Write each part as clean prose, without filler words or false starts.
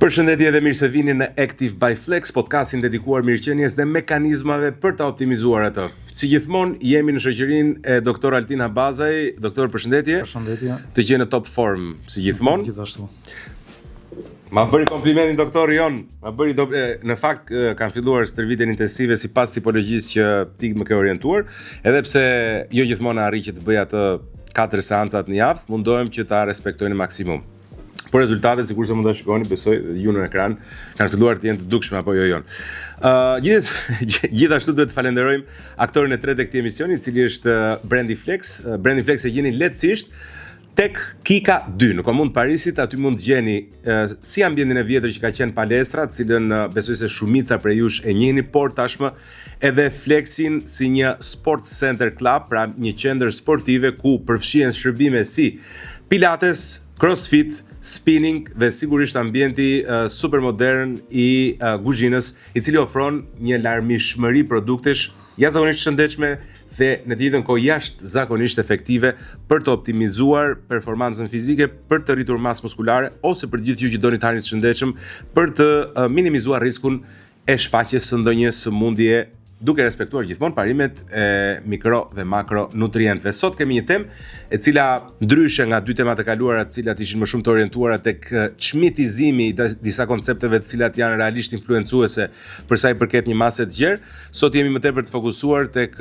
Përshëndetje dhe mirë se vini në Active by Flex, podcastin dedikuar mirëqenies dhe mekanizmave për ta optimizuar atë. Si gjithmonë, jemi në shoqërinë e Dr. Altin Habazaj. Doktor, përshëndetje. Përshëndetje. Të gjeni në top form si gjithmonë. Gjithashtu. Ma bëri komplimentin doktori jon. Në fakt kanë filluar stërvitjen intensive sipas tipologjisë që ti më ke orientuar, edhe pse jo gjithmonë arri që të bëj atë 4 seancat në javë, mundohem që ta respektoj në maksimum. Por rezultatet, sikurse mund ta shikoni, besoj ju në ekran, kanë filluar të jenë të dukshme apo jo jon. Gjithashtu duhet të falenderojmë aktorin e tretë të këtij emisioni, i cili është Brandi Flex. Brandi Flex e gjeni lehtësisht tek Kika 2 në Komunë Parisit. Aty mund të gjeni si ambientin e vjetër që ka qenë palestra, të cilën besoj se shumica prej jush e njihni, por tashmë edhe Flexin si një sport center club, pra një qendër sportive ku përfshihen shërbime si pilates, crossfit, spinning dhe sigurisht ambienti super modern i kuzhinës, i cili ofron një larmishmëri produktesh jashtëzakonisht shëndetshme dhe në të njëjtën kohë jashtëzakonisht efektive për të optimizuar performancën fizike, për të rritur masë muskulare ose për gjithë ju që doni të arrini të shëndetshëm, për të minimizuar riskun e shfaqjes së ndonjë sëmundje, duke respektuar gjithmonë parimet e mikro dhe makro nutrientëve. Sot kemi një temë e cila ndryshe nga dy temat e kaluara, të cilat ishin më shumë të orientuara tek çmitizimi i disa koncepteve të cilat janë realisht influencuese për sa i përket një mase të gjerë. Sot jemi më tepër të fokusuar tek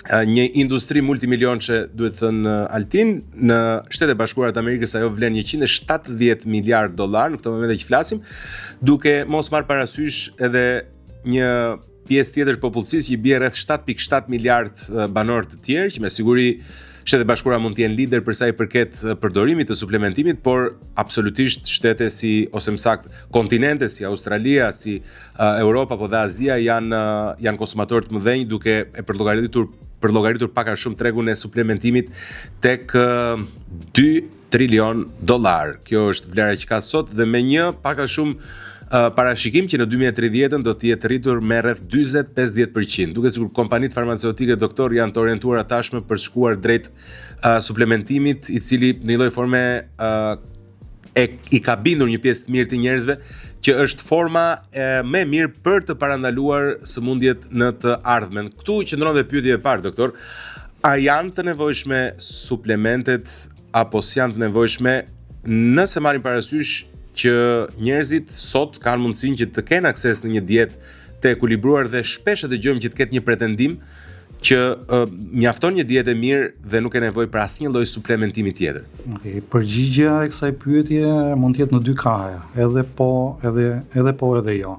një industri multimilionçe, duhet thënë Altin, në Shtetet e Bashkuara të Amerikës ajo vlen $170 miliard në këtë moment që flasim, duke mos marrë parasysh edhe një pjesë tjetër të popullsisë që i bie rreth 7.7 miliard banor të tjerë, që me siguri Shtetet e Bashkuara mund të jenë lider për sa i përket përdorimit të suplementimit, por absolutisht shtete si, ose më saktë, kontinente si Australia, si Europa apo dhe Azia janë konsumatorë të mëdhenj, duke e përllogaritur pak a shumë tregun e suplementimit tek $2 trilion. Kjo është vlera që ka sot dhe me një pak a shumë parashikim që në 2030 do të jetë rritur me rreth 40-50%, duke sikur kompanitë farmaceutike doktor janë të orientuara tashmë për shkuar drejt suplementimit, i cili në një lloj forme i ka bindur një pjesë të mirë të njerëzve që është forma më e mirë për të parandaluar sëmundjet në të ardhmen. Ktu qëndron dhe pyetja e parë, doktor, a janë të nevojshme suplementet apo s'janë të nevojshme, nëse marrim parasysh që njerëzit sot kanë mundësinë që të kenë akses në një dietë të ekuilibruar dhe shpesh e dëgjojmë që të ketë një pretendim që mjafton një dietë e mirë dhe nuk e nevojë për asnjë lloj suplementimi tjetër. Okej, përgjigjja e kësaj pyetje mund të jetë në dy kahe, edhe po edhe jo.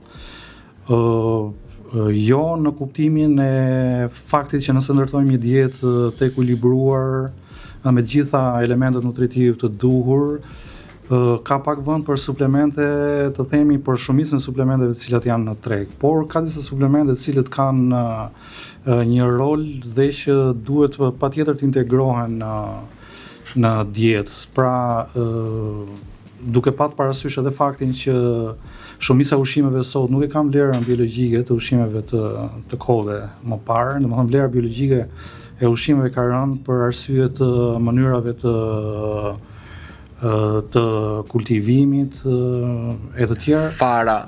Jo në kuptimin e faktit që nëse ndërtojmë një dietë të ekuilibruar me të gjitha elementet nutritive të duhur, ka pak vend për suplemente, të themi për shumicën e suplementeve të cilat janë në treg, por ka disa suplemente të cilët kanë një rol dhe që duhet patjetër të integrohen në dietë. Pra, duke pat parasysh edhe faktin që shumica e ushqimeve sot nuk e kanë vlerën biologjike të ushqimeve të kohëve më parë, domethënë vlera biologjike e ushqimeve ka rënë për arsye të mënyrave të kultivimit e të tjerë. Fara.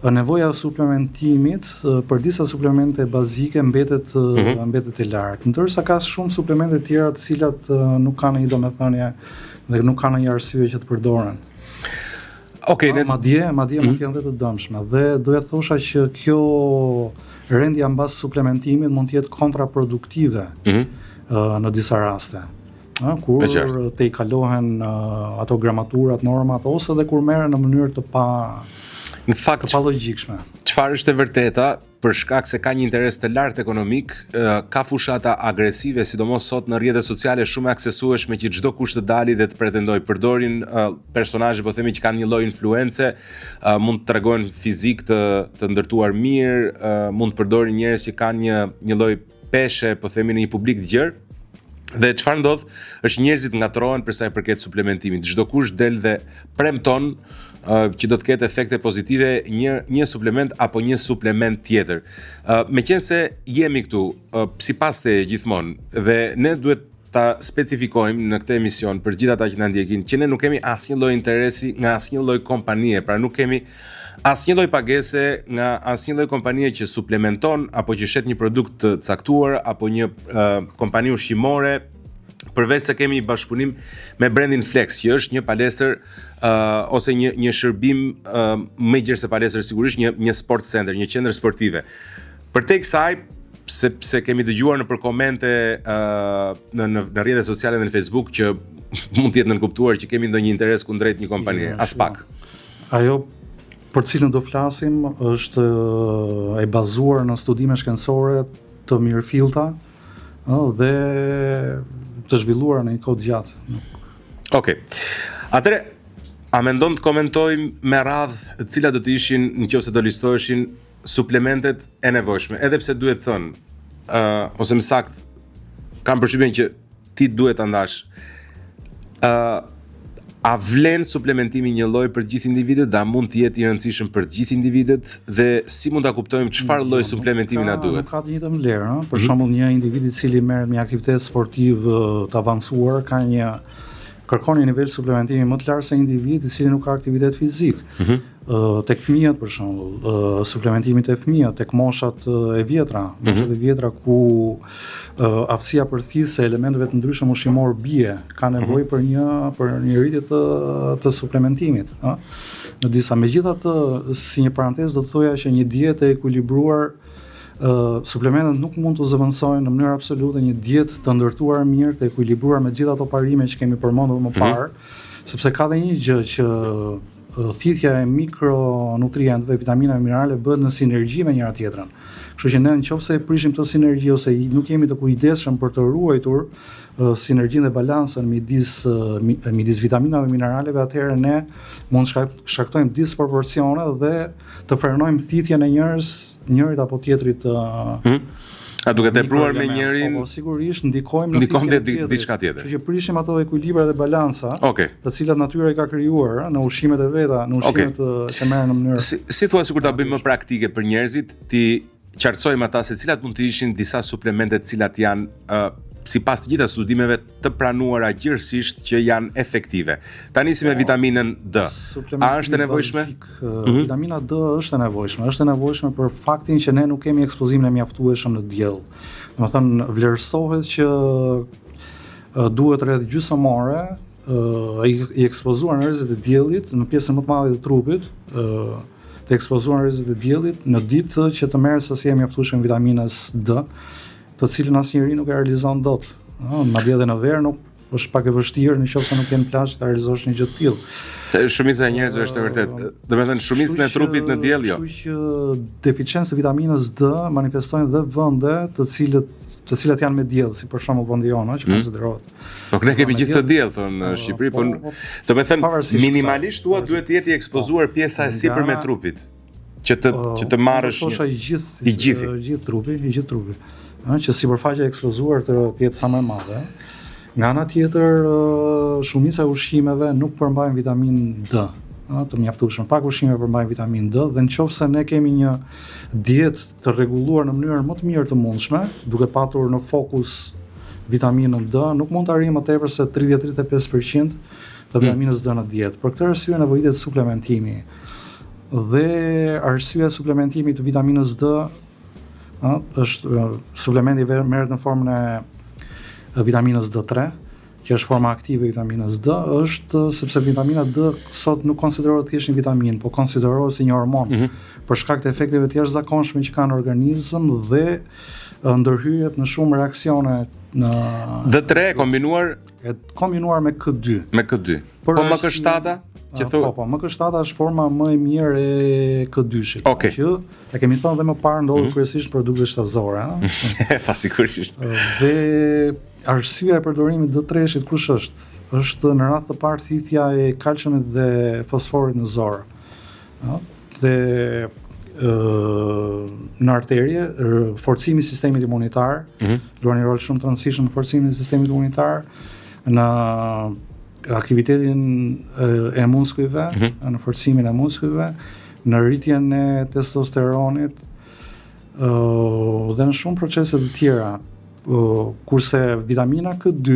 Nevoja e suplementimit për disa suplemente bazike mbetet e lartë, ndërsa ka shumë suplemente të tjera të cilat nuk kanë një domethënie dhe nuk kanë një arsye që të përdoren. Okej, madje mund të jenë edhe të dëmshme. Dhe doja të thosha që kjo rendja mbas suplementimit mund të jetë kontraproduktive në disa raste. Kur te i kalohen ato gramaturat, normat, ose dhe kur merren në mënyrë të palogjikshme. Çfarë është e vërteta, për shkak se ka një interes të lartë ekonomik, ka fushata agresive, sidomos sot në rrjetet sociale shumë aksesueshme që çdo kush të dali dhe të pretendojë, përdorin personazhe, po themi, që kanë një lloj influence, mund të tregojnë fizik të ndërtuar mirë, mund të përdorin njerëz që kanë një lloj peshe, po themi, në një publik të gjerë. Dhe çfarë ndodh është njerëzit ngatrohen për sa i përket suplementimit. Çdo kush del dhe premton që do të ketë efekte pozitive një suplement apo një suplement tjetër. Meqense jemi këtu sipas te gjithmonë dhe ne duhet ta specifikojmë në këtë emision për gjithë ata që na ndjekin që ne nuk kemi asnjë lloj interesi nga asnjë lloj kompanie, pra nuk kemi asnjë lloj pagese nga asnjë lloj kompanie që suplementon apo që shet një produkt të caktuar apo një kompani ushqimore, përveç se kemi bashkëpunim me brandin Flex, që është një palestër ose një shërbim më i gjerë se palestër, sigurisht një sport center, një qendër sportive. Përtej kësaj, sepse kemi dëgjuar në komente në rrjetet sociale dhe në Facebook që mund të jetë nënkuptuar që kemi ndonjë interes kundrejt një kompanie, as pak. Ajo për cilën do flasim është e bazuar në studime shkencore të mirëfillta dhe të zhvilluar në një kohë gjatë. Okej. Atëre, a mendon të komentojmë me radhë cilat do të ishin nëse do listoheshin suplementet e nevojshme, edhe pse duhet thënë, ose më sakt, kam përshtypjen që ti duhet ta ndash. A vlen suplementimi një lloj për të gjithë individët, a mund të jetë i rëndësishëm për të gjithë individët dhe si mund ta kuptojmë çfarë lloj suplementimi na duhet? Nuk ka të njëjtën vlerë, për shembull një individ i cili merret me aktivitet sportiv të avancuar kërkon një nivel suplementimi më të lartë se individ i cili nuk ka aktivitet fizik. Tek fëmijët për shembull, suplementimi te fëmijët, tek moshat e vjetra, ku aftësia për thithse elementeve të ndryshëm ushqimor bie, ka nevojë për një rritje të suplementimit, Në disa, megjithatë, si një parantezë do të thoja që një dietë e ekuilibruar, suplementet nuk mund të zëvendësojnë në mënyrë absolute një dietë të ndërtuar mirë, të ekuilibruar me gjithë ato parime që kemi përmendur më parë, sepse ka dhe një gjë që thithja e mikronutrientëve, vitaminave, mineraleve bëhet në sinergji me njëra tjetrën. Kështu që ne nëse e prishim këtë sinergji ose nuk jemi të kujdesshëm për të ruajtur sinergjinë dhe balancën midis vitaminave dhe mineraleve, atëherë ne mund shkaktojmë disproporcione dhe të frenojmë thithjen e njërit apo tjetrit. A duke tepruar me njërin, po sigurisht ndikojmë diçka tjetër. Kështu që prishim ato ekuilibra dhe balanca, të cilat natyra i ka krijuar në ushqimet e veta, në ushqimet që merren në mënyrë. Si thua sikur ta bëjmë më praktike për njerëzit, ti qartësojmë ata se cilat mund të ishin disa suplemente të cilat janë sipas të gjitha studimeve të pranuara gjithësisht që janë efektive. Ta nisim me vitaminën D. A është e nevojshme? Vitamina D është e nevojshme. Është e nevojshme për faktin që ne nuk kemi ekspozimin e mjaftueshëm në diell. Domethënë vlerësohet që duhet rreth gjysmore i ekspozuar në rrezet e diellit në pjesën më të madhe të trupit, të ekspozuar në rrezet e diellit në ditë që të merret sasi e mjaftueshme vitaminës D, të cilën asnjëri nuk e realizon dot. Madje edhe në verë nuk është pak e vështirë nëse nuk jenë plazh ta realizosh një gjë të tillë. Shumica e njerëzve është e vërtet. Domethënë shumicën e trupit në diell jo. Kështu që deficiencë vitamинës D manifestojnë dhe vende të cilat janë me diell, si për shembull vendi jonë, që konsiderohet. Nuk ne kemi gjithë të diell thonë në Shqipëri, po domethënë minimalisht thua duhet të jetë i ekspozuar pjesa e sipërme e trupit që të marrësh i gjithë trupi. Që sipërfaqja e ekspozuar të jetë sa më e madhe. Nga ana tjetër, shumica e ushqimeve nuk përmbajnë vitaminë D, të mjaftueshme. Pak ushqime përmbajnë vitaminë D dhe nëse ne kemi një dietë të rregulluar në mënyrën më të mirë të mundshme, duke patur në fokus vitaminën D, nuk mund të arrijmë më tepër se 30-35% të vitaminës D në dietë. Për këtë arsye nevojitet suplementimi. Dhe arsyeja e suplementimit të vitaminës D është suplementi merret në formën e vitaminës D3, që është forma aktive e vitaminës D, është sepse vitamina D sot nuk konsiderohet thjesht një vitaminë, por konsiderohet si një hormon, për shkak të efekteve të jashtëzakonshme që ka në organizëm dhe ndërhyjet në shumë reaksione në D3 kombinuar me K2. Me K2. Po MK7-a? Po, MK7 është forma më e mirë e K2-shit. Që e kemi thënë dhe më parë ndodhet kryesisht në produkte shtazore, Sigurisht. Dhe arsyeja e përdorimit të D3-shit kush është? Është në radhë të parë thithja e kalciumit dhe fosforit në zor. Dhe në arterje, forcimi i sistemit imunitar, luan një rol shumë të rëndësishëm në forcimin e sistemit imunitar, në aktivitetin e muskujve, në forcimin e muskujve, në rritjen e testosteronit dhe në shumë procese të tjera. kurse vitamina K2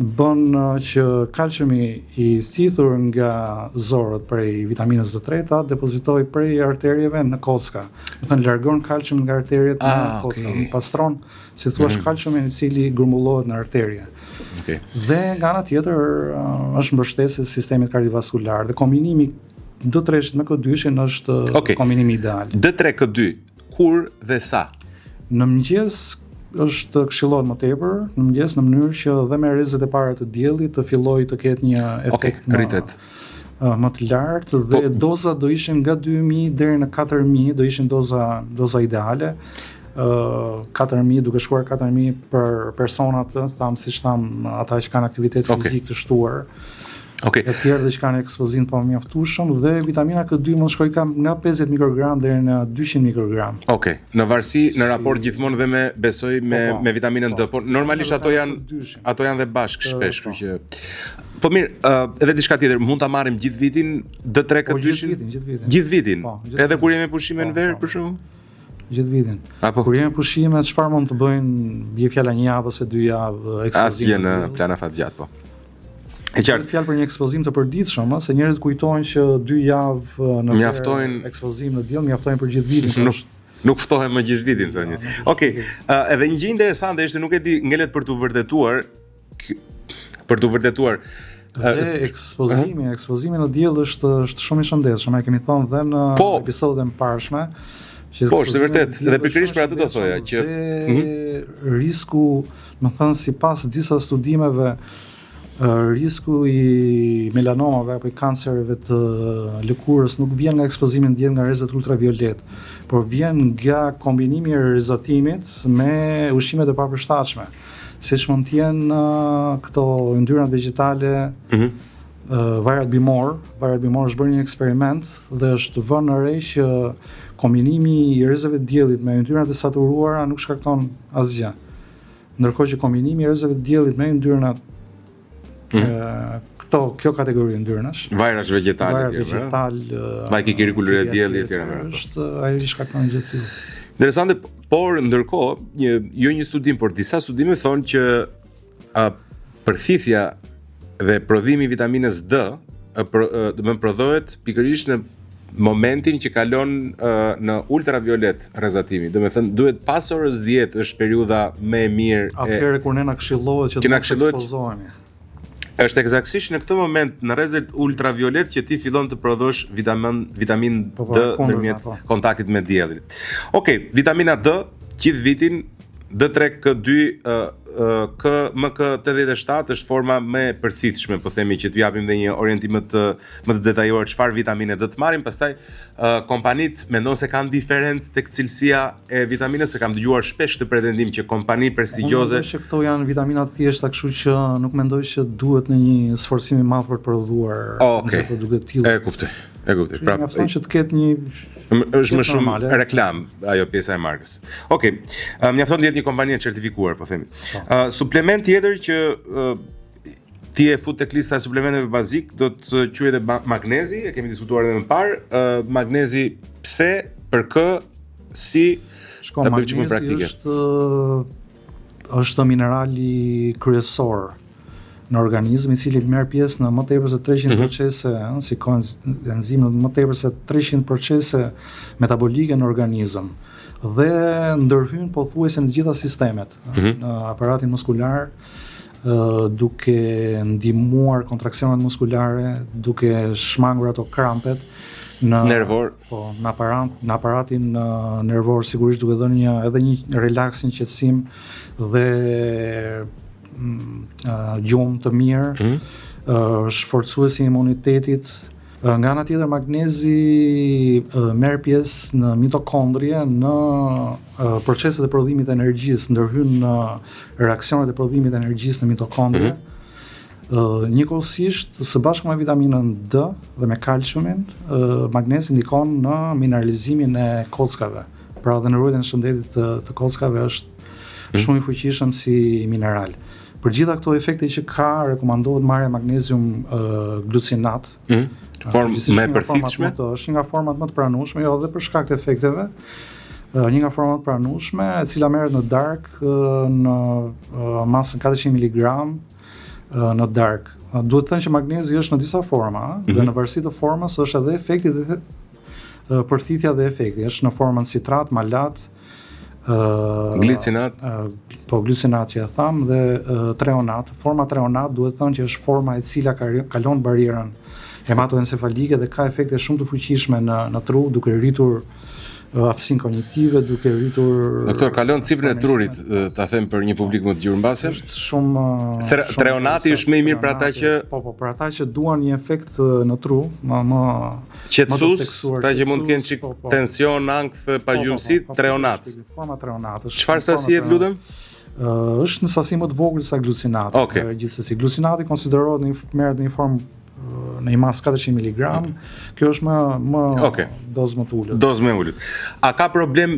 bën që kalciumi i thithur nga zorët prej vitaminës D3 ta depozitoj prej arterieve në kocka. Do thënë largon kalcium nga arteriet në kocka, pastron, si thua, kalciumin i cili grumbullohet në arterie. Dhe nga ana tjetër është mbështesë sistemit kardiovaskular dhe kombinimi D3 me K2 është kombinimi ideal. D3 K2 kur dhe sa? Në mëngjes është këshillohet më tepër në mëngjes në mënyrë që dhe me rrezet e para të diellit të fillojë të ketë një efekt më të lartë dhe doza do ishin nga 2000 deri në 4000 do ishin doza ideale. 4000 duke shkuar 4000 për personat, siç tham, ata që kanë aktivitet fizik të shtuar. Të tjerë dhe që kanë ekspozim po mjaftueshëm dhe vitamina K2 mund shkoj nga 50 mikrogram deri në 200 mikrogram. Në varësi në raport gjithmonë dhe me vitaminën D, por normalisht ato janë dhe bashkë shpesh, kështu që po mirë, edhe diçka tjetër, mund ta marrim gjithë vitin D3 K2? Gjithë vitin. Edhe kur jemi pushime në verë për shembull? Gjithë vitin. Kur jemi pushime, çfarë mund të bëjnë, bie fjala një javë ose 2 javë ekspozim? Asgjë në plan afatgjat, po. E qartë fjalë për një ekspozim të përditshëm, se njerëzit kujtojnë që 2 javë në ekspozim në diell mjaftojnë për gjithë vitin. Nuk ftohen më gjithë vitin thonë. Edhe një gjë interesante është, nuk e di, ngelet për t'u vërtetuar. Dhe ekspozimi në diell është shumë i shëndetshëm, e kemi thënë dhe në episodet e mëparshme. Po, është vërtet, dhe pikërisht për atë do thoja që risku, më thënë, sipas disa studimeve, risku i melanomave apo i kancereve të lëkurës nuk vjen nga ekspozimi në diell nga rrezet ultraviolet, por vjen nga kombinimi i rizotimit me ushqimet e papërshtatshme, siç mund të jenë këto yndyrnat vegetale, vajrat bimor është bërë një eksperiment dhe është vënë në re që kombinimi i rrezeve të diellit me yndyrnat e saturuara nuk shkakton asgjë. Ndërkohë që kombinimi i rrezeve të diellit me yndyrnat kjo kategori yndyrnash, vajrash vegetale, vaj kikirikulur e diellit etj. Është ajo që shkakton gjë të tillë. Interesante, por ndërkohë, jo një studim, por disa studime thonë që përthithja dhe prodhimi i vitaminës D prodhohet pikërisht në momentin që kalon në ultraviolet rrezatimi. Do të thënë, duhet pas orës 10 është periudha më e mirë. Atëherë kur ne na këshillohet që të mos ekspozohemi. Është eksaktësisht në këtë moment në rrezet ultraviolet që ti fillon të prodhosh vitamin D nëpërmjet kontaktit me diellin. Vitamina D gjithë vitin, D3 K2 KMK87 është forma më e përthithshme, po themi, që t'ju japim dhe një orientim më të detajuar çfarë vitamine do të marrim. Pastaj kompanitë mendon se kanë diferencë tek cilësia e vitaminës, se kam dëgjuar shpesh të pretendim që kompani prestigjioze që këto janë vitamina të thjeshta, kështu që nuk mendoj që duhet në një sforcim i madh për të prodhuar produkte të tilla. E kuptoj. Prapë mjafton që të ketë një është më shumë reklam ajo pjesa e markës. Mjafton të jetë një kompani e certifikuar, po themi. Suplement tjetër që ti e fut tek lista e suplementeve bazik do të quhet magnezi, e kemi diskutuar edhe më parë. Magnezi pse, për kë, si ta bëjmë çmë praktike. Është minerali kryesor në organizëm, i cili merr pjesë në më tepër se 300 procese, si enzim, më tepër se 300 procese metabolike në organizm dhe ndërhyn pothuajse në të gjitha sistemet, në aparatin muskular, duke ndihmuar kontraksionet muskulare, duke shmangur ato krampet në nervor, në aparatin nervor, sigurisht duke dhënë edhe një relaks, një qetësim dhe gjumë të mirë, është forcuesi i imunitetit. Nga ana tjetër, magnezi merr pjesë në mitokondrie, në proceset e prodhimit të energjisë, ndërhyn në reaksionet e prodhimit të energjisë në mitokondrie. Njëkohësisht, së bashku me vitaminën D dhe me kalciumin, magnezi ndikon në mineralizimin e kockave. Pra dhe në ruajtjen e shëndetit të kockave është shumë i fuqishëm si mineral. Për gjitha këto efekte që ka, rekomandohet marrja magnezium glucinat. Formë më e përthithshme. Është nga format më të pranueshme, jo edhe për shkak të efekteve, një nga format pranueshme, e cila merret në dark në masën 400 mg në dark. Duhet të thënë që magnezi është në disa forma, dhe në varësi të formës është edhe efekti dhe përthithja dhe efekti. Është në formën citrat, malat, glicinat, glicinat që e tham, dhe treonat. Forma treonat duhet thënë që është forma e cila kalon barierën hematoencefalike dhe ka efekte shumë të fuqishme në tru, duke rritur aftësinë kognitive, duke rritur... Doktor, kalon cipën e trurit, ta them për një publik më të gjurë mbase? Është shumë... Treonati është më i mirë për ata që... Po, për ata që duan një efekt në tru, më qetësues, ata që mund të kenë çik tension, ankth, pagjumësi, treonat. Forma treonat. Çfarë sasie lutem? Është në sasi më të vogël se glucinati. Okay. Gjithsesi, glucinati konsiderohet merret në një formë në një masë 400 mg, kjo është më dozë më të ulët. Dozë më ulët. A ka problem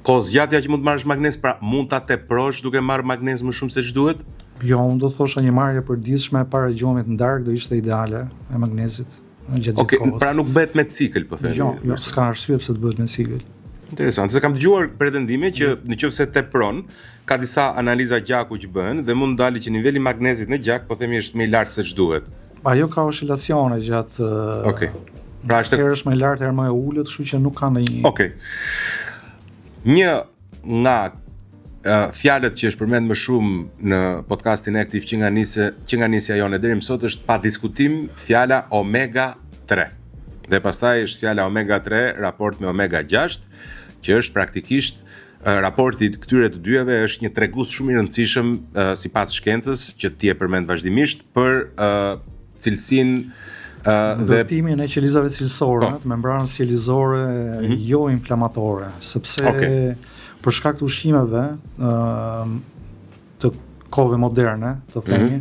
kozgjatja që mund të marrësh magnez, pra mund ta teprosh duke marrë magnez më shumë se ç'duhet? Jo, unë do thosha një marrje përditshme para gjumit në darkë do ishte ideale e magnezit gjatë gjithë kohës. Pra nuk bëhet me cikël, po them. Jo, s'ka arsye pse të bëhet me cikël. Interesant, se kam dëgjuar pretendime që nëse tepron, ka disa analiza gjaku që bëhen dhe mund dalë që niveli magnezit në gjak, po themi, është më i lartë se ç'duhet. Ajo ka oscilacione gjatë pra është herë është më e lartë, herë më e ulët, kështu që nuk ka ndonjë. Një nga fjalët që është përmend më shumë në podcastin Active që nga nisja jone deri më sot është pa diskutim fjala omega 3. Dhe pastaj është fjala omega 3 raport me omega 6, që është praktikisht raporti këtyre të dyjave është një tregues shumë i rëndësishëm sipas shkencës që ti e përmend vazhdimisht për cilësinë dhe ndërtimin e qelizave cilësore, të membranës qelizore jo inflamatore, sepse për shkak të ushqimeve të kohëve moderne, të themi,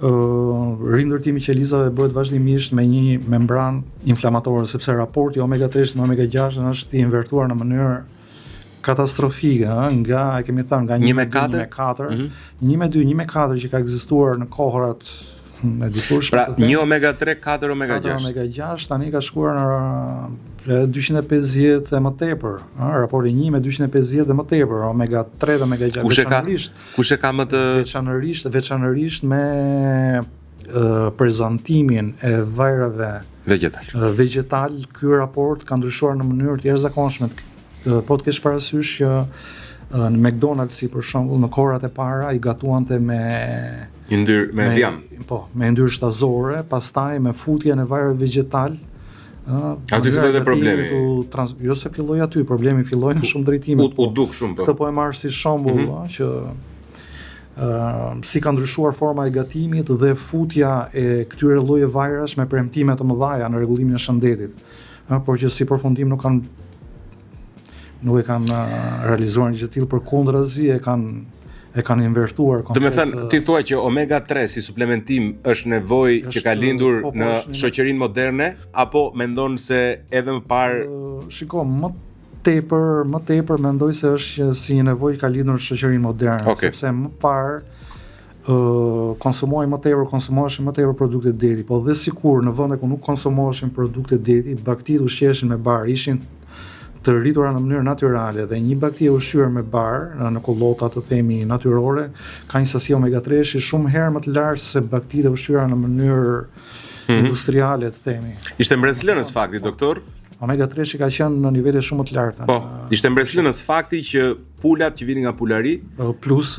rindërtimi i qelizave bëhet vazhdimisht me një membran inflamatore, sepse raporti omega 3 me omega 6 është i invertuar në mënyrë katastrofike, nga e kemi thënë nga 1 me 4, 1 me 2, 1 me 4 që ka ekzistuar në kohërat e dikush. Pra 1 omega 3, 4 omega 6. 4 omega 6 tani ka shkuar në 250 e më tepër, raporti 1 me 250 dhe më tepër, omega 3 dhe omega 6. Kush e ka më të veçanërisht me prezantimin e vajrave vegetal, ky raport ka ndryshuar në mënyrë të jashtëzakonshme. Po të kesh parasysh që në McDonald's, si për shembull, në kohrat e para i gatuante me vjam. Po, me yndyrë shtazore, pastaj me futjen e vajrave vegetal. Aty filloi dhe problemi. Jo se filloi aty, problemi filloi në shumë drejtime. U duk shumë po. Këtë po e marr si shembull, që si ka ndryshuar forma e gatimit dhe futja e këtyre lloje vajrash me premtime të mëdha në rregullimin e shëndetit. Por që si përfundim nuk e kanë realizuar një gjë të tillë, përkundrazi e kanë invertuar komplet. Do të thënë, ti thua që omega 3 si suplementim është nevojë që ka lindur në shoqërinë moderne, apo mendon se edhe më parë? Shiko, më tepër mendoj se është si një nevojë ka lindur në shoqërinë moderne, sepse më parë konsumoheshin më tepër produkte deti, po dhe sikur në vende ku nuk konsumoheshin produkte deti, bakteritë ushqeheshin me bar, ishin të rritura në mënyrë natyrale, dhe një bakteri ushqyer me bar në kullota të themi natyrore ka një sasi omega 3 shumë herë më të lartë se bakteritë ushqyera në mënyrë industriale, të themi. Ishte mbretëslënës fakti, doktor? Omega 3 ka qenë në nivele shumë të larta. Po, ishte mbretëslënës fakti që pulat që vinin nga pulari, plus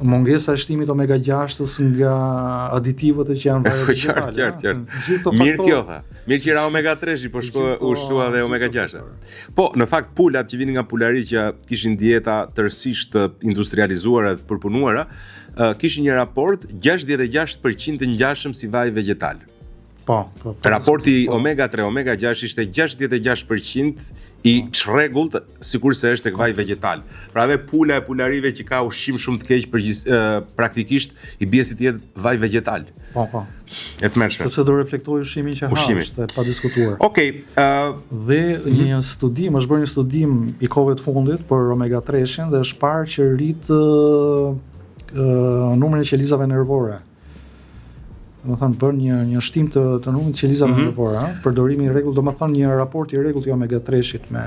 mungesa e shtimit omega 6 nga aditivët që janë vegetale. Qartë. Mirë kjo tha. Mirë që era omega 3 po ushtua dhe omega 6. Po, në fakt pulat që vinin nga pulari që kishin dieta tërësisht industrializuara dhe përpunuara, kishin një raport 66% të ngjashëm si vaj vegetal. Raporti omega 3, omega 6 ishte 66% i çrregullt, sikurse është tek vaj vegetal. Pra edhe pula e pularive që ka ushqim shumë të keq praktikisht i bie si të jetë vaj vegetal. Po. E tmerrshme. Sepse do reflektoj ushqimin që ha, është pa diskutuar. Okej. Dhe është bërë një studim i kohëve të fundit për omega 3-shin dhe është parë që rrit numrin e qelizave nervore. Do të thënë bën një shtim të numrit të qelizave nervore, përdorimi i rregullt, do të thënë një raport i rregullt i omega 3-shit me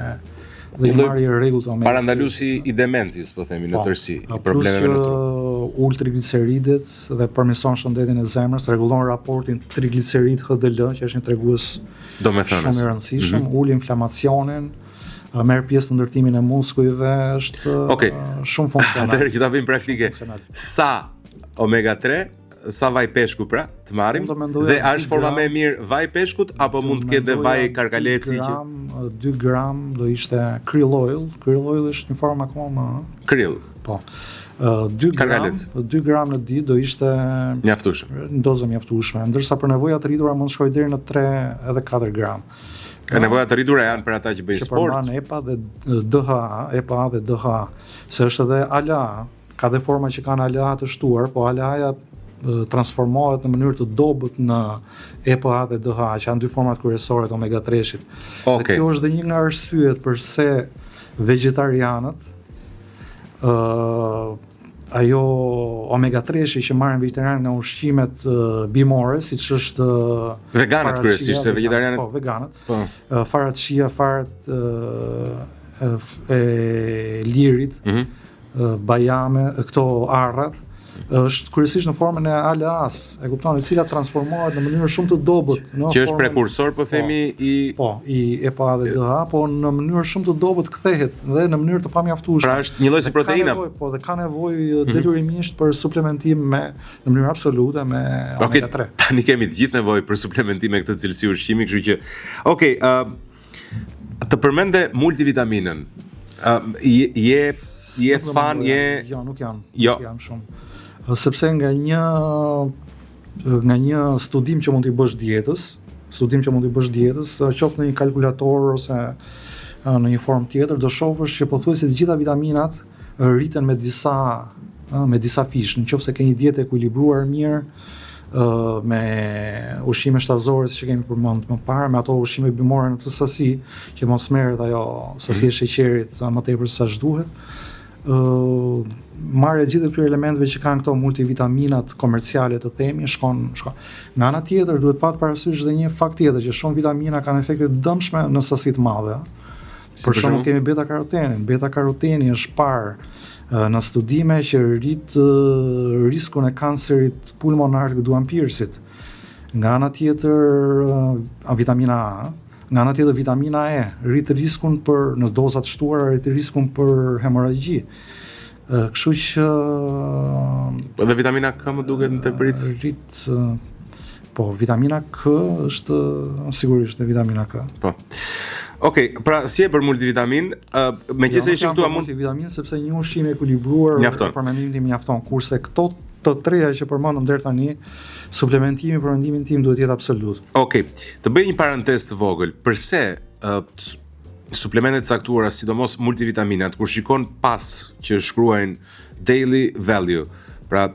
dhe i marrë rregull të omega. Parandalusi i demencës, po themi, në tërësi, i problemeve në trup. Ul trigliceridet dhe përmirëson shëndetin e zemrës, rregullon raportin triglicerid HDL, që është një tregues shumë i rëndësishëm, ul inflamacionin, merr pjesë në ndërtimin e muskujve, është shumë funksional. Atëherë që ta bëjmë praktike, sa omega 3, sa vaj peshku pra, të marrim, dhe është forma më e mirë vaj peshkut, apo mund të ketë vaj karkaleci? 2 gram do ishte krill oil është një formë akoma më... Krill? Po. 2 gram në ditë do ishte... Mjaftueshme. Në dozë mjaftueshme, ndërsa për nevojat të rritura mund shkojë deri në 3 edhe 4 gram. Nevojat të rritura janë për ata që bëjnë sport? Që përmban EPA dhe DHA, se është edhe ALA, ka dhe forma që kanë ALA të shtuar, po ALA-ja transformohet në mënyrë të dobët në EPA dhe DHA, që janë 2 format kryesore të omega 3-shit. Dhe kjo është dhe një nga arsyet përse vegetarianët ajo omega 3-shi që marrin vegetarianët nga ushqimet bimore, siç është veganët kryesisht, se vegetarianët. Po, veganët. Farat shia, farat e lirit, bajame, këto arrat, është kryesisht në formën e ALA-s, e kupton, e cila transformohet në mënyrë shumë të dobët, që është prekursor, po themi, i EPA dhe DHA, po në mënyrë shumë të dobët kthehet dhe në mënyrë të pamjaftueshme. Pra është një lloj si proteina. Po, dhe ka nevojë detyrimisht për suplementim në mënyrë absolute me omega 3. Tani kemi të gjithë nevojë për suplementim me këtë cilësi ushqimi, kështu që të përmende multivitaminën. Je fan, Jo, nuk jam. Jam shumë. Sepse nga një studim që mund t'i bësh dietës, qoftë në një kalkulator ose në një formë tjetër, do shohësh që pothuajse të gjitha vitaminat rriten me disa fish, nëse ke një dietë ekuilibruar mirë, me ushqime shtatëzore siç kemi përmendur më parë, me ato ushqime bimore në të sasi, që mos merret ajo sasi e sheqerit më tepër se sa duhet. Marrja e gjithë këtyre elementeve që kanë këto multivitaminat komerciale të themi shkon. Nga ana tjetër duhet pat parasysh edhe një fakt tjetër, që shumë vitamina kanë efekte të dëmshme në sasi të mëdha. Për shembull kemi beta-karotenin. Beta-karoteni është parë në studime që rrit riskun e kancerit pulmonar të duanpirësit. Nga ana tjetër vitamina A, nga ana tjetër vitamina E rrit riskun për në doza të shtuara rrit riskun për hemorragji. Kështu që dhe vitamina K më duket në tepëric. Vitamina K është sigurisht vitamina K. Po. Okej, pra si e për multivitamin, meqenëse ishim këtu multivitamin sepse një ushqim i ekuilibruar për mendimin tim mjafton, kurse këto të treja që përmendëm deri tani, suplementimi për mendimin tim duhet jetë absolut. Okej, të bëj një parantezë të vogël. Përse suplementet caktuara, sidomos multivitaminat, kur shikon pas që shkruajnë daily value, pra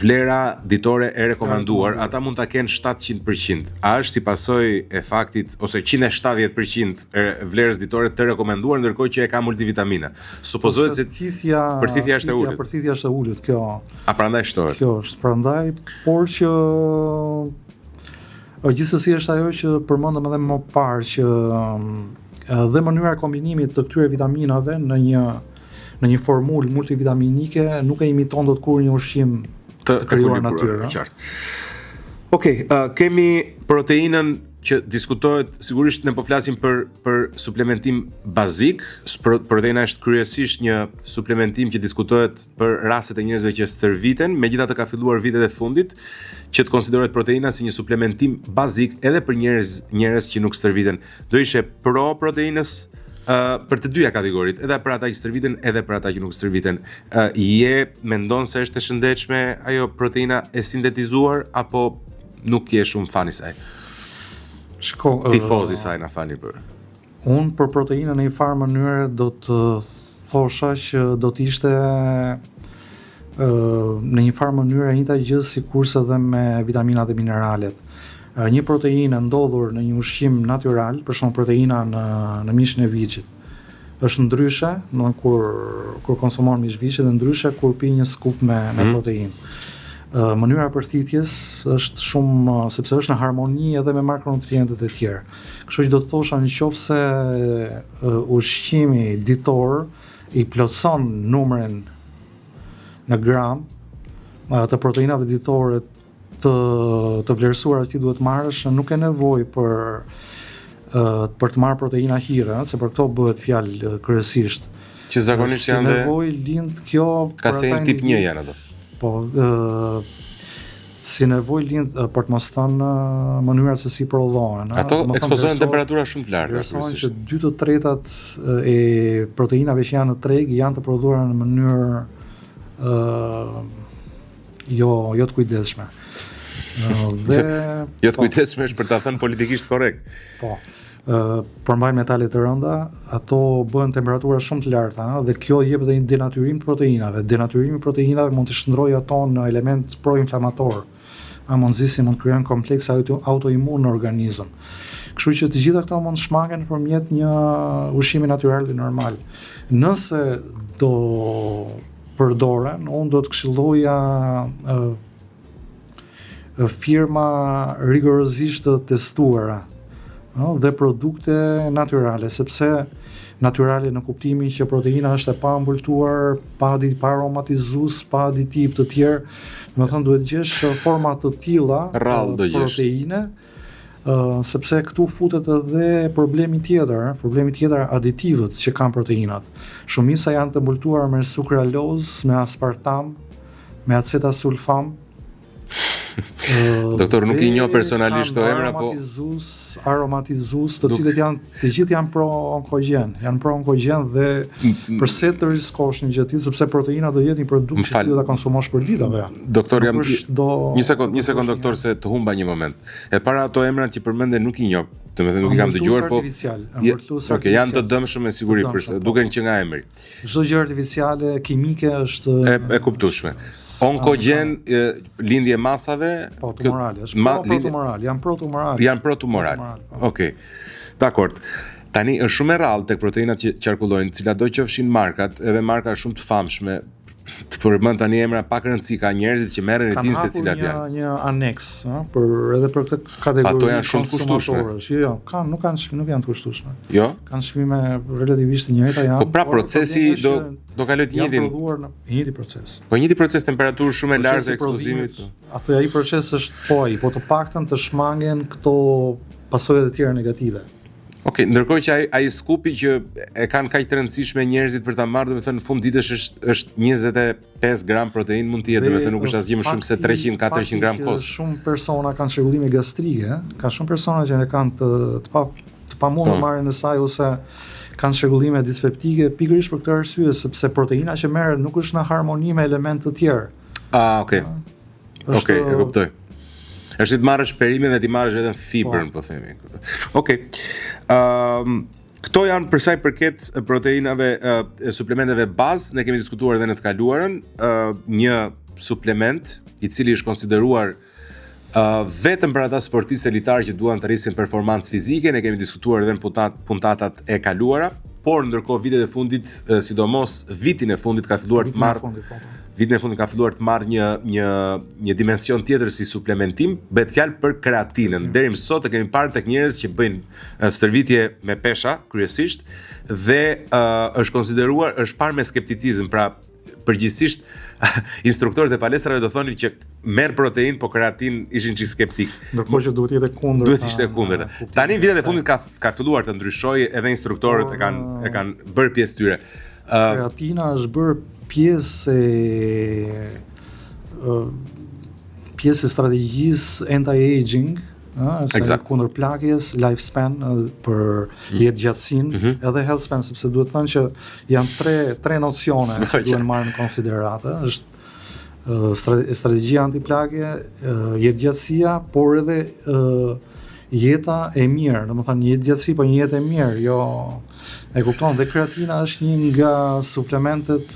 vlera ditore e rekomanduar, ata mund ta kenë 700%. A është si pasojë e faktit ose 170% e vlerës ditore të rekomanduar, ndërkohë që e ka multivitamina? Supozohet se përthithja është e ulët. Përthithja është e ulët, kjo. A prandaj shtohet? Kjo është prandaj, por që gjithsesi është ajo që përmendëm edhe më parë, që dhe mënyra e kombinimit të këtyre vitaminave në një formulë multivitaminike nuk e imiton dot kur një ushqim të krijuar natyrë. Qartë. Okej, kemi proteinën që diskutohet, sigurisht ne po flasim për suplementim bazik. Proteina është kryesisht një suplementim që diskutohet për rastet e njerëzve që stërviten, megjithatë ka filluar vitet e fundit që të konsiderohet proteina si një suplementim bazik edhe për njerëz që nuk stërviten. Do ishe pro proteinës për të dyja kategoritë, edhe për ata që stërviten, edhe për ata që nuk stërviten. Mendon se është e shëndetshme ajo proteina e sintetizuar, apo nuk je shumë fan i saj? Tifozi saj na fani për. Unë për proteinën në një farë mënyrë do të thosha që do të ishte në një farë mënyrë e njëjta gjë sikurse edhe me vitaminat dhe mineralet. Një proteinë ndodhur në një ushqim natyral, për shembull proteina në mishin e viçit, është ndryshe, kur konsumon mish viçi, dhe ndryshe kur pi një skup me proteinë. Mënyra e përthithjes është shumë sepse është në harmoni edhe me makronutrientët e tjerë. Kështu që do të thosha nëse ushqimi ditor i plotson numrin në gram të proteinave ditore të vlerësuara që ti duhet marrësh, nuk ke nevojë për të marrë proteina hire, se për këto bëhet fjalë kryesisht. Që zakonisht janë nevojë lind kjo kasein tip 1 janë ato. Po, si nevojë lind për të mos thënë mënyrat se si prodhohen. Ato ekspozohen temperatura shumë të larta. Vlerësohen që 2/3 e proteinave që janë në treg janë të prodhuara në mënyrë jo të kujdesshme. Dhe jo të kujdesshme është për ta thënë politikisht korrekt. Po. Përmbajnë metale të rënda, ato bëhen temperatura shumë të larta, dhe kjo jep edhe një denatyrim të proteinave. Denatyrimi i proteinave mund të shndrojë ato në element proinflamator. Amonëzisi mund krijon kompleks autoimun në organizëm. Kështu që të gjitha këto mund shmangen nëpërmjet një ushqimi natyral dhe normal. Nëse do përdoren, unë do të këshilloja firma rigorozisht të testuara dhe produkte natyrale, sepse natyrale në kuptimin që proteina është e pa mbultuar, pa aromatizues, pa aditiv të tjerë, do të thonë duhet gjesh forma të tilla proteine, sepse këtu futet edhe problemi tjetër aditivët që kanë proteinat. Shumica janë të mbultuar me sukralozë, me aspartam, me acetasulfam. Doktor, nuk i njoh personalisht këto emra, po aromatizues, të cilët të gjithë janë pro-onkogjen, dhe përse të riskosh një gjë tillë, sepse proteina do jetë një produkt që ti do ta konsumosh për ditë apo ja. Doktor, një sekond doktor, se të humba një moment. E para ato emrat që përmende nuk i njoh, domethënë nuk i kam dëgjuar, po okej, janë të dëmshëm me siguri, duken që nga emri. Çdo gjë artificiale, kimike është e kuptueshme. Onkogjen, lindje masave, po tumorale, janë protumoral. Okej. Dakor. Tani është shumë e rrallë tek proteinat që qarkullojnë, cilat do qofshin markat, edhe marka shumë të famshme. Të përmend tani emra pak rëndësi, ka njerëzit që merren e dinë se cilat janë. Një aneks, edhe për këtë kategori. Ato janë shumë të kushtueshme. Jo, nuk janë të kushtueshme. Jo? Kanë çmime relativisht të njëjta janë. Po pra procesi do kaloj të njëjtin. Njëjti proces. Po njëjti proces, temperaturë shumë e lartë e eksplozimit. Ato ai proces është po të paktën të shmangen këto pasojat e tjera negative. Okej, ndërkohë që ai skupi që e kanë kaq të rëndësishme njerëzit për ta marrë, domethënë në fund ditësh është 25 gram protein, mund të jetë, domethënë nuk është asgjë më shumë se 300-400 gram kos. Shumë persona kanë çrregullime gastrike, ka shumë persona që ne kanë të pamundur marrjen e saj, ose kanë çrregullime dispeptike pikërisht për këtë arsye, sepse proteina që merret nuk është në harmoni me elementë të tjerë. Okej. Okej, e kuptoj. Është të marrësh perimin dhe të marrësh vetëm fibrën, po themi. Okej. Këto janë për sa i përket proteinave, suplementeve bazë, ne kemi diskutuar edhe në të kaluarën, një suplement i cili është konsideruar vetëm për ata sportistë elitarë që duan të rrisin performancë fizike, ne kemi diskutuar edhe në puntatat e kaluara, por ndërkohë vitet e fundit, sidomos vitin e fundit ka filluar të marrë një dimension tjetër si suplementim, bëhet fjalë për kreatinën. Deri më sot e kemi parë tek njerëz që bëjnë stërvitje me pesha kryesisht, dhe është parë me skepticizëm, pra përgjithsisht instruktorët e palestrave do thonin që merr protein, po kreatin ishin çik skeptik. Ndërkohë që duhet jetë kundër. Duhet ishte kundër. Tani vitet e fundit ka filluar të ndryshojë, edhe instruktorët e kanë bërë pjesë tyre. Kreatina është bërë pjesë e strategjisë anti-aging, kundër plagjes, lifespan për jetëgjatësinë, edhe health span, sepse duhet thënë që janë tre nocione që duhen marrë në konsideratë. Është strategjia antiplagje, jetëgjatësia, por edhe jeta e mirë, domethënë jetëgjatësi, po një jetë e mirë, jo e kupton. Dhe kreatina është një nga suplementet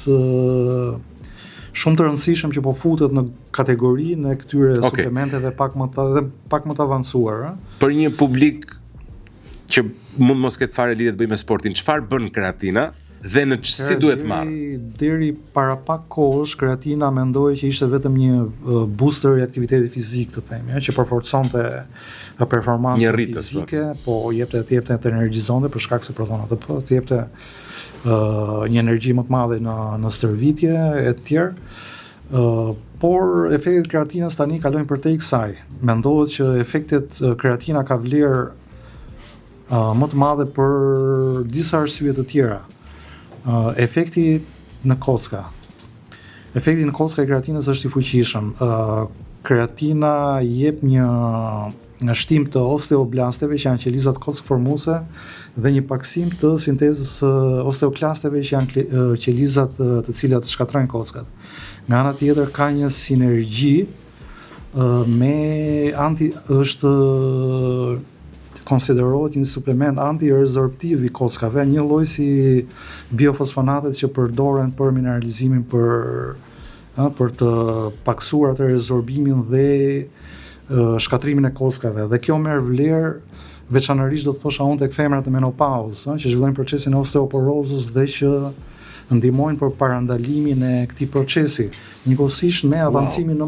shumë të rëndësishëm që po futet në kategorinë e këtyre suplementeve pak më të avancuara. Për një publik që mund mos ketë fare lidhje të bëjë me sportin, çfarë bën kreatina? dhe si duhet marrë? Deri para pak kohësh kreatina mendoi që ishte vetëm një booster i aktivitetit fizik, të themi, që përforconte performancën fizike, po jepte të energjizonte për shkak se protonat ATP, të jepte një energji më të madhe në stërvitje e të tjerë. Por efektet kreatinës tani kalojnë përtej kësaj. Mendohet që efektet kreatina ka vlerë më të madhe për disa arsye të tjera. Efekti në kocka. Efekti në kocka e kreatinës është i fuqishëm. Kreatina jep një shtim të osteoblasteve që janë qelizat kockëformuese dhe një paksim të sintezës osteoklasteve që janë qelizat të cilat shkatrojnë kockat. Nga ana tjetër ka një sinergji është konsiderohet një suplement anti-rezorbtiv i kockave, një lloj si biofosfonatet që përdoren për mineralizimin për të paksuar atë rezorbimin dhe shkatrimin e kockave. Dhe kjo merr vlerë veçanërisht do të thosha unë tek femrat e menopauzës, që zhvillojnë procesin e osteoporozës dhe që ndihmojnë për parandalimin e këtij procesi, njëkohësisht me avancimin në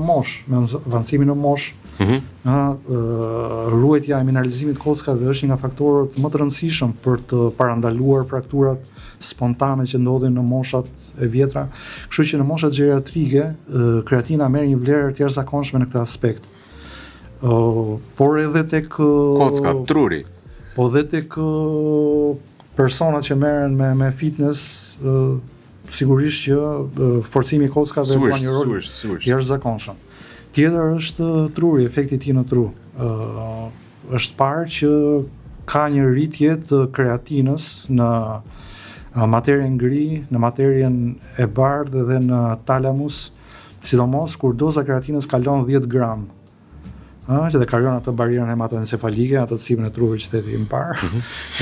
moshë. Ruajtja e mineralizimit të kockave është një nga faktorët më të rëndësishëm për të parandaluar frakturat spontane që ndodhin në moshat e vjetra. Kështu që në moshat geriatrike, kreatina merr një vlerë të jashtëzakonshme në këtë aspekt. Por edhe tek kocka, truri. Po edhe tek personat që merren me fitness, sigurisht që forcimi i kockave ka një rol jashtëzakonshëm. Tjetër është truri, efekti i tij në tru. Është parë që ka një rritje të kreatinës në materien gri, në materien e bardhë dhe në talamus, sidomos kur doza kreatinës kalon 10 gram. Që dhe kalon atë barierën hematoencefalike, atë cimin e trupit që theti më parë,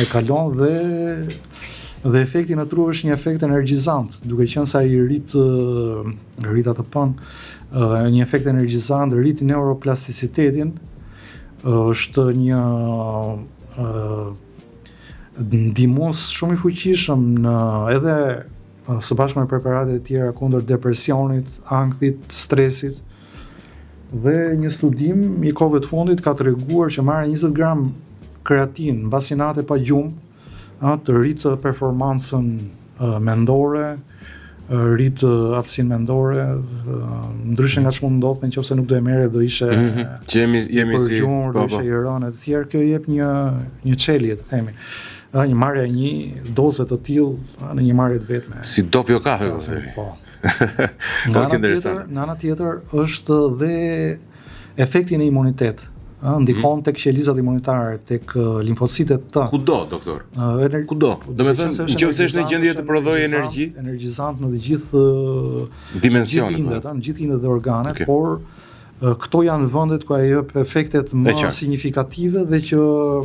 e kalon dhe efekti në tru është një efekt energjizant, duke qenë se ai rrit ATP-n, një efekt energjizant, rrit neuroplasticitetin, është një ndihmues shumë i fuqishëm edhe së bashku me preparatet e tjera kundër depresionit, ankthit, stresit. Dhe një studim i kohëve të fundit ka treguar që marrja 20 gram kreatin mbas një nate pa gjumë, të rritë performancën mendore, rritë aftësinë mendore, ndryshe nga ç'mund ndodhte nëse nuk do e merre do ishe që jemi si do ishe i rënë të tjerë. Kjo jep një çelje, të themi. Një marrje një doze të tillë në një marrje të vetme. Si dopio kafe, do themi. Po. Nga ana tjetër është dhe efekti në imunitet. Ndikon tek qelizat imunitare, tek limfocitet të. Kudo, doktor? Kudo. Do me thënë, nëse është në gjendje të prodhojë energji, energjizant në të gjithë dimensionet, në gjithë indet dhe organet, por këto janë vendet ku ai jep efektet më signifikative dhe që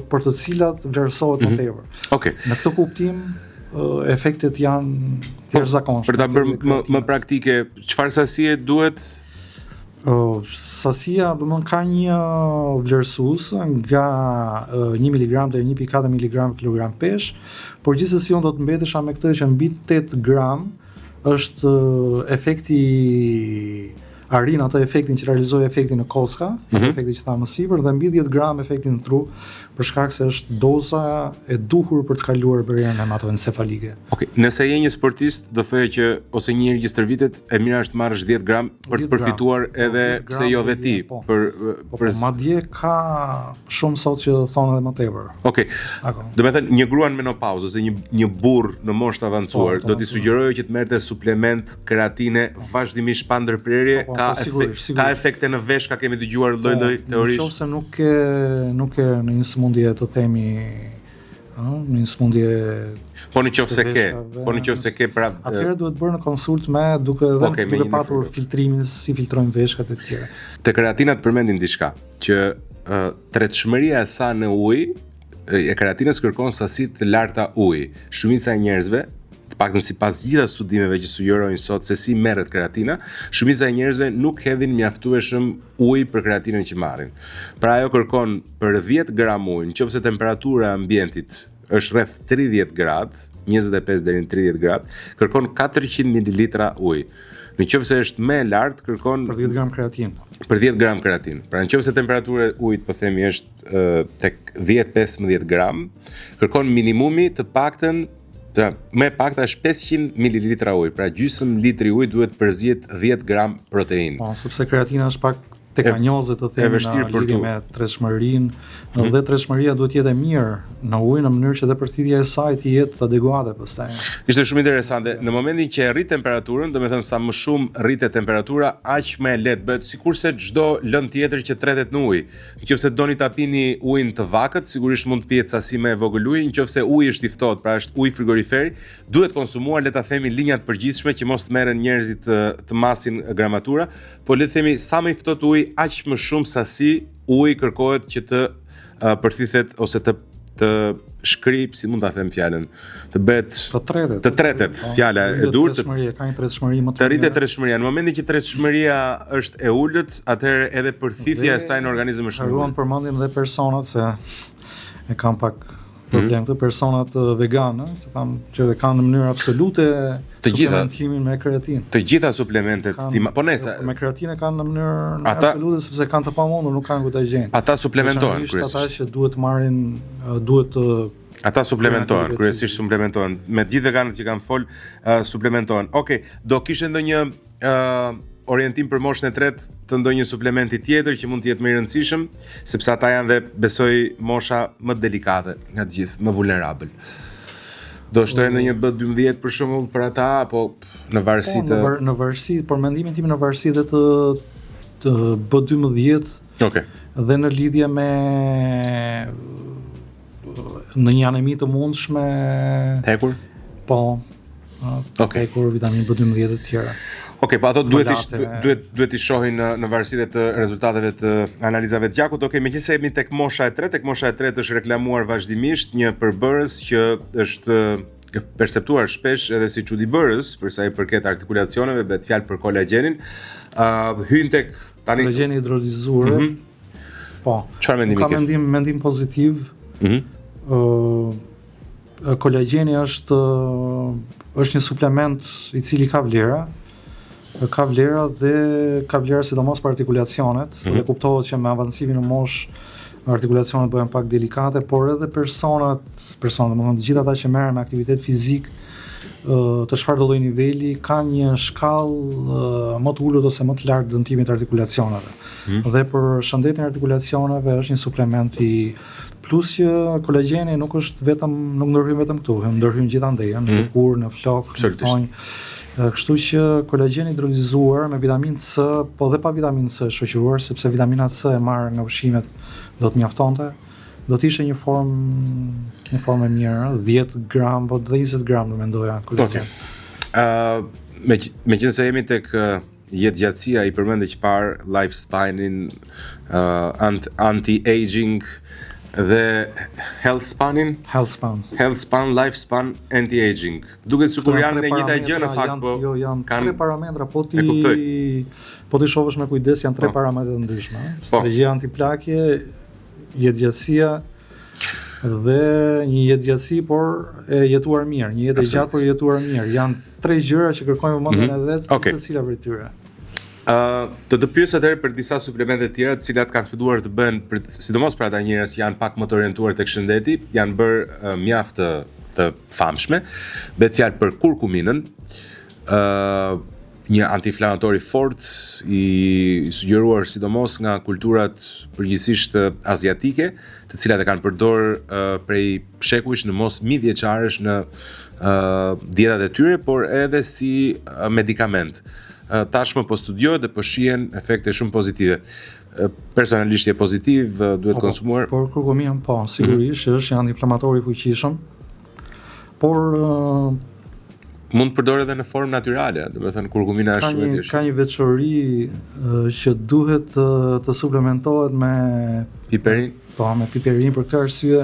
për të cilat vlerësohet më tepër. Okej. Në këtë kuptim efektet janë jashtëzakonshme. Për ta bërë më praktike, çfarë sasie duhet? Sasia ka një vlerësues nga 1 mg deri 1.4 mg kilogram pesh, por gjithsesi unë do të mbetesha me këtë që mbi 8 gram është efekti arrin atë efektin që realizoi efektin në kocka, efekti që tha më sipër, dhe mbi 10 gram efektin në tru, për shkak se është doza e duhur për të kaluar barierën hematoencefalike. Okej, nëse je një sportist, do thojë që ose një njeri që stërvitet, e mira është të marrësh 10 gram për të përfituar edhe pse jo dhe ti. Madje ka shumë sot që thonë edhe më tepër. Okej. Do të thënë një grua në menopauzë ose një burr në moshë të avancuar, do t'i sugjerojë që të merrte suplement kreatine vazhdimisht pa ndërprerje. Ka efekte në veshka, kemi dëgjuar lloj-lloj teorish. Nëse nuk ke në një sëmundje të themi, në një sëmundje. Po nëse ke pra. Atëherë duhet bërë në konsult duke patur filtrimin si filtrojnë veshkat e tjera. Te kreatinat përmendim diçka që tretshmëria e sa në ujë e kreatinës kërkon sasi të larta uji. Shumica e njerëzve, të paktën sipas gjitha studimeve që sugjerojnë sot se si merret kreatina, shumica e njerëzve nuk hedhin mjaftueshëm ujë për kreatinën që marrin. Pra ajo kërkon për 10 gram ujë, nëse temperatura e ambientit është rreth 30 gradë, 25 deri në 30 gradë, kërkon 400 ml ujë. Në qoftë se është më lart, kërkon për 10 gram kreatin. Për 10 gram kreatin. Pra në qoftë se temperatura e ujit, po themi, është tek 10-15 gram, kërkon minimumi të paktën më pakta është 500 ml ujë. Pra gjysmë litri ujë duhet përzihet 10 gram protein. Po, sepse kreatina është pak tekanjoze të themi në lidhje me tretshmërinë, dhe tretshmëria duhet jetë e mirë në ujë në mënyrë që dhe përthithja e saj të jetë adekuate pastaj. Ishte shumë interesante. Në momentin që e rrit temperaturën, domethënë sa më shumë rritet temperatura, aq më e lehtë bëhet, sikurse çdo lëndë tjetër që tretet në ujë. Nëse doni ta pini ujin të vakët, sigurisht mund të pihet sasi më e vogël uji, nëse uji është i ftohtë, pra është ujë frigoriferi, duhet konsumuar, le ta themi, linja të përgjithshme që mos të merren njerëzit të masin gramatura, por le të themi sa më i ftohtë uji, aq më shumë sasi uji kërkohet që të përthithet ose të shkrip, si mund ta them fjalën, të bëhet të tretet, fjala e dur, ka një tretshmëri më të rritet tretshmëria. Në momentin që tretshmëria është e ulët, atëherë edhe përthithja e saj në organizëm është më e ulët. Ruan përmendjen dhe personat se e kanë pak problem këto personat veganë, që thamë që kanë në mënyrë absolute suplementimin me kreatin. Të gjitha suplementet, po nesa, me kreatinë kanë në mënyrë absolute sepse kanë të pamundur, nuk kanë ku ta gjejnë. Ata suplementohen kryesisht. Ata që duhet marrin, ata suplementohen, kryesisht suplementohen. Me gjithë veganët që kanë fol, suplementohen. Okej, do kishe ndonjë orientim për moshën e tretë të ndonjë suplementi tjetër që mund të jetë më i rëndësishëm, sepse ata janë dhe besoj mosha më delikate nga të gjithë, më vulnerabël. Do shtojë ndonjë B12 për shembull për ata, apo në varësi të në varësi, por mendimin tim në varësi dhe të B12. Okej. Dhe në lidhje me në një anemi të mundshme. Hekur? Po. Hekur, vitamin B12 të tjera. Okej, po ato duhet i shohin në varësi të rezultateve të analizave të gjakut. Okej, meqense jemi tek mosha e tretë, është reklamuar vazhdimisht një përbërës që është perceptuar shpesh edhe si çuditbërës për sa i përket artikulacioneve, bëhet fjalë për kolagjenin. Hyn tek tani kolagjeni hidrolizuar. Po. Çfarë mendimi ke? Ka mendim pozitiv. Kolagjeni është një suplement i cili ka vlera. Ka vlera sidomos për artikulacionet, dhe kuptohet që me avancimin në moshë artikulacionet bëhen pak delikate, por edhe personat, domethënë të gjithë ata që merren me aktivitet fizik të çfarëdo lloj niveli kanë një shkallë më të ulët ose më të lartë dëmtimit të artikulacioneve. Dhe për shëndetin e artikulacioneve është një suplement i plus që kolagjeni nuk ndërhyn vetëm këtu, ndërhyn gjithandej, në lëkurë, në flokë, në tonj. Kështu që kolagjeni hidrolizuar me vitaminë C, po dhe pa vitaminë C shoqëruar, sepse vitamina C e marr nga ushqimet do të mjaftonte, do të ishte një formë e mirë, 10 gram, po 20 gram do mendoja kolagjen. Meqense jemi tek jetëgjatësia, i përmendë që parë lifespan-in, anti-aging dhe health span, lifespan, anti-aging. Duket sikur janë në njëjta gjë në fakt, po janë tre parametra, po ti shohësh me kujdes janë tre parametra të ndryshme. Strategjia antiplakje, jetëgjatësia dhe një jetëgjatësi por e jetuar mirë, një jetë e gjatë por jetuar mirë. Janë tre gjëra që kërkojmë vëmendjen e vet secila prej tyre. Të pyes atëherë për disa suplemente të tjera të cilat kanë filluar të bëhen, sidomos për ata njerëz që janë pak më të orientuar tek shëndeti, janë bërë mjaft të famshme. Bëhet fjalë për kurkuminën, një antiinflamator i fortë i sugjeruar sidomos nga kulturat përgjithsisht aziatike, të cilat e kanë përdorur prej shekujsh në mos mijëvjeçaresh në dietat e tyre, por edhe si medikament. Tashmë po studiohet dhe po shihen efekte shumë pozitive. Personalisht je pozitiv, duhet konsumuar. Por kurkumina po, sigurisht është një antiinflamator i fuqishëm. Por mund të përdorë edhe në formë natyrale, domethënë kurkumina është shumë e thjeshtë. Ka një veçori që duhet të suplementohet me piperin. Po, me piperin, për këtë arsye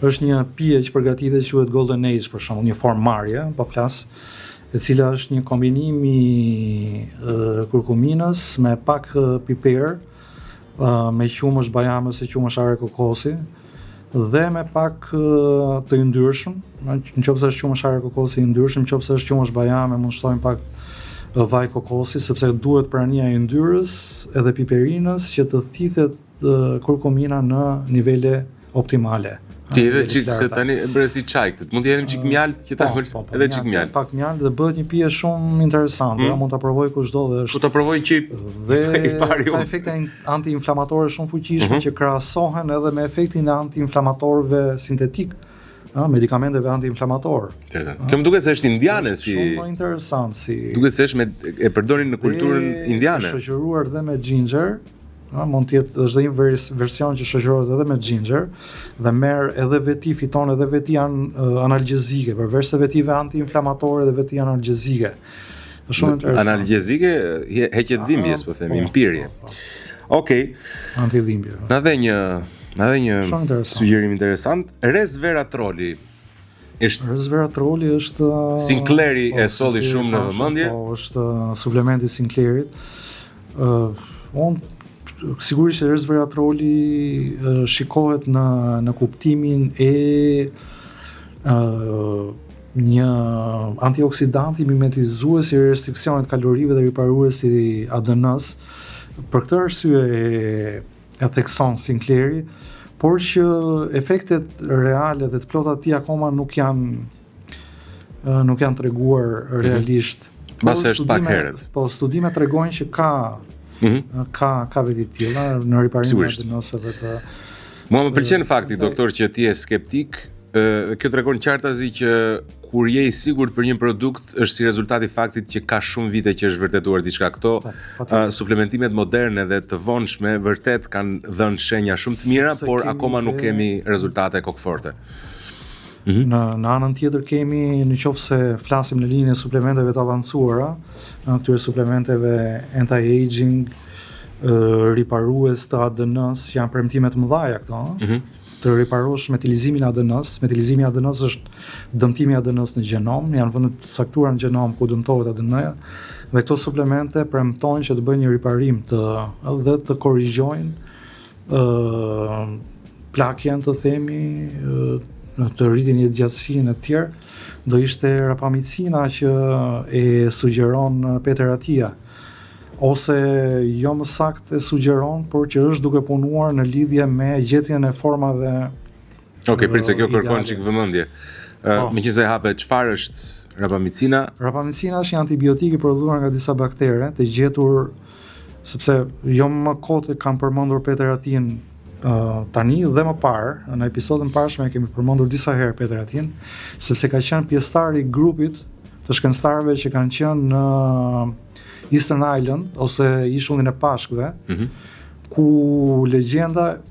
është një pije që përgatitet që quhet Golden Age, për shembull, një formë marje, po flas, e cila është një kombinim i kurkuminës me pak piper, me qumësh bajamës e qumësh are kokosi, dhe me pak të yndyrshëm, nëse është qumë share kokosi i yndyrshëm, nëse është qumë bajame, mund shtojmë pak vaj kokosi, sepse duhet prania e yndyrës edhe piperinës që të thithet kurkumina në nivele optimale. Ti edhe çik se tani bëre si çaj këtë. Mund të jetim çik mjalt që ta vël, edhe çik mjalt. Pak mjalt dhe bëhet një pije shumë interesante, mund ta provoj kushdo dhe është. Po ta provoj që dhe ka efekte antiinflamatore shumë fuqishme që krahasohen edhe me efektin e antiinflamatorëve sintetik. Medikamenteve antiinflamator. Kjo më duket se është indiane si. Shumë interesant si. Duket se është e përdorin në kulturën indiane. Është shoqëruar edhe me ginger. Mund të jetë është një version që shoqërohet edhe me ginger dhe merr edhe veti, fiton edhe veti analgjezike, përveç se vetive antiinflamatore dhe veti analgjezike. Është shumë interesant. Analgjezike heqet dhimbjes, po themi, impirje. Okej. Antidhimbje. Na dhe një sugjerim interesant. Resveratroli. Resveratroli është Sinclairi e solli shumë në vëmendje. Po, është suplementi Sinclairit. Sigurisht resveratroli shikohet në kuptimin e një antioksidanti mimetizues i restriksionit kalorive dhe riparues i ADN-s. Për këtë arsye e thekson Sinclairi, por që efektet reale dhe të plota të tij akoma nuk janë treguar realisht. Mbase është pak herët. Po studimet tregojnë që ka veti të tilla në riparimin e ADN-save të. Mua më pëlqen fakti, doktor, që ti je skeptik. Kjo tregon qartazi që kur je i sigurt për një produkt është si rezultati i faktit që ka shumë vite që është vërtetuar diçka. Këto suplementimet moderne dhe të vonshme vërtet kanë dhënë shenja shumë të mira, por akoma nuk kemi rezultate kokforte. Në anën tjetër kemi, nëse flasim në linjën e suplementeve të avancuara, këtyre suplementeve anti-aging, riparues të ADN-s, janë premtime të mëdha këto, të riparosh metilizimin e ADN-s. Metilizimi i ADN-s është dëmtimi i ADN-s në gjenom, janë vende të caktuara në gjenom ku dëmtohet ADN-ja, dhe këto suplemente premtojnë që të bëjnë një riparim dhe të korrigjojnë plakjen, të themi, të rritin një gjatësinë e tjerë, do ishte rapamicina që e sugjeron Peter Attia, ose jo më saktë e sugjeron, por që është duke punuar në lidhje me gjetjen e formave. Okej, prit se kjo kërkon çik vëmendje. Meqense hape, çfarë është rapamicina? Rapamicina është një antibiotik i prodhuar nga disa baktere, të gjetur, sepse jo më kote kam përmendur Peter Attin tani dhe më parë, në episodin parshme kemi përmendur disa herë Peter Attin, sepse ka qenë pjesëtar i grupit të shkencëtarëve që kanë qenë në Eastern Island ose ishullin e Pashkëve, ku legjenda,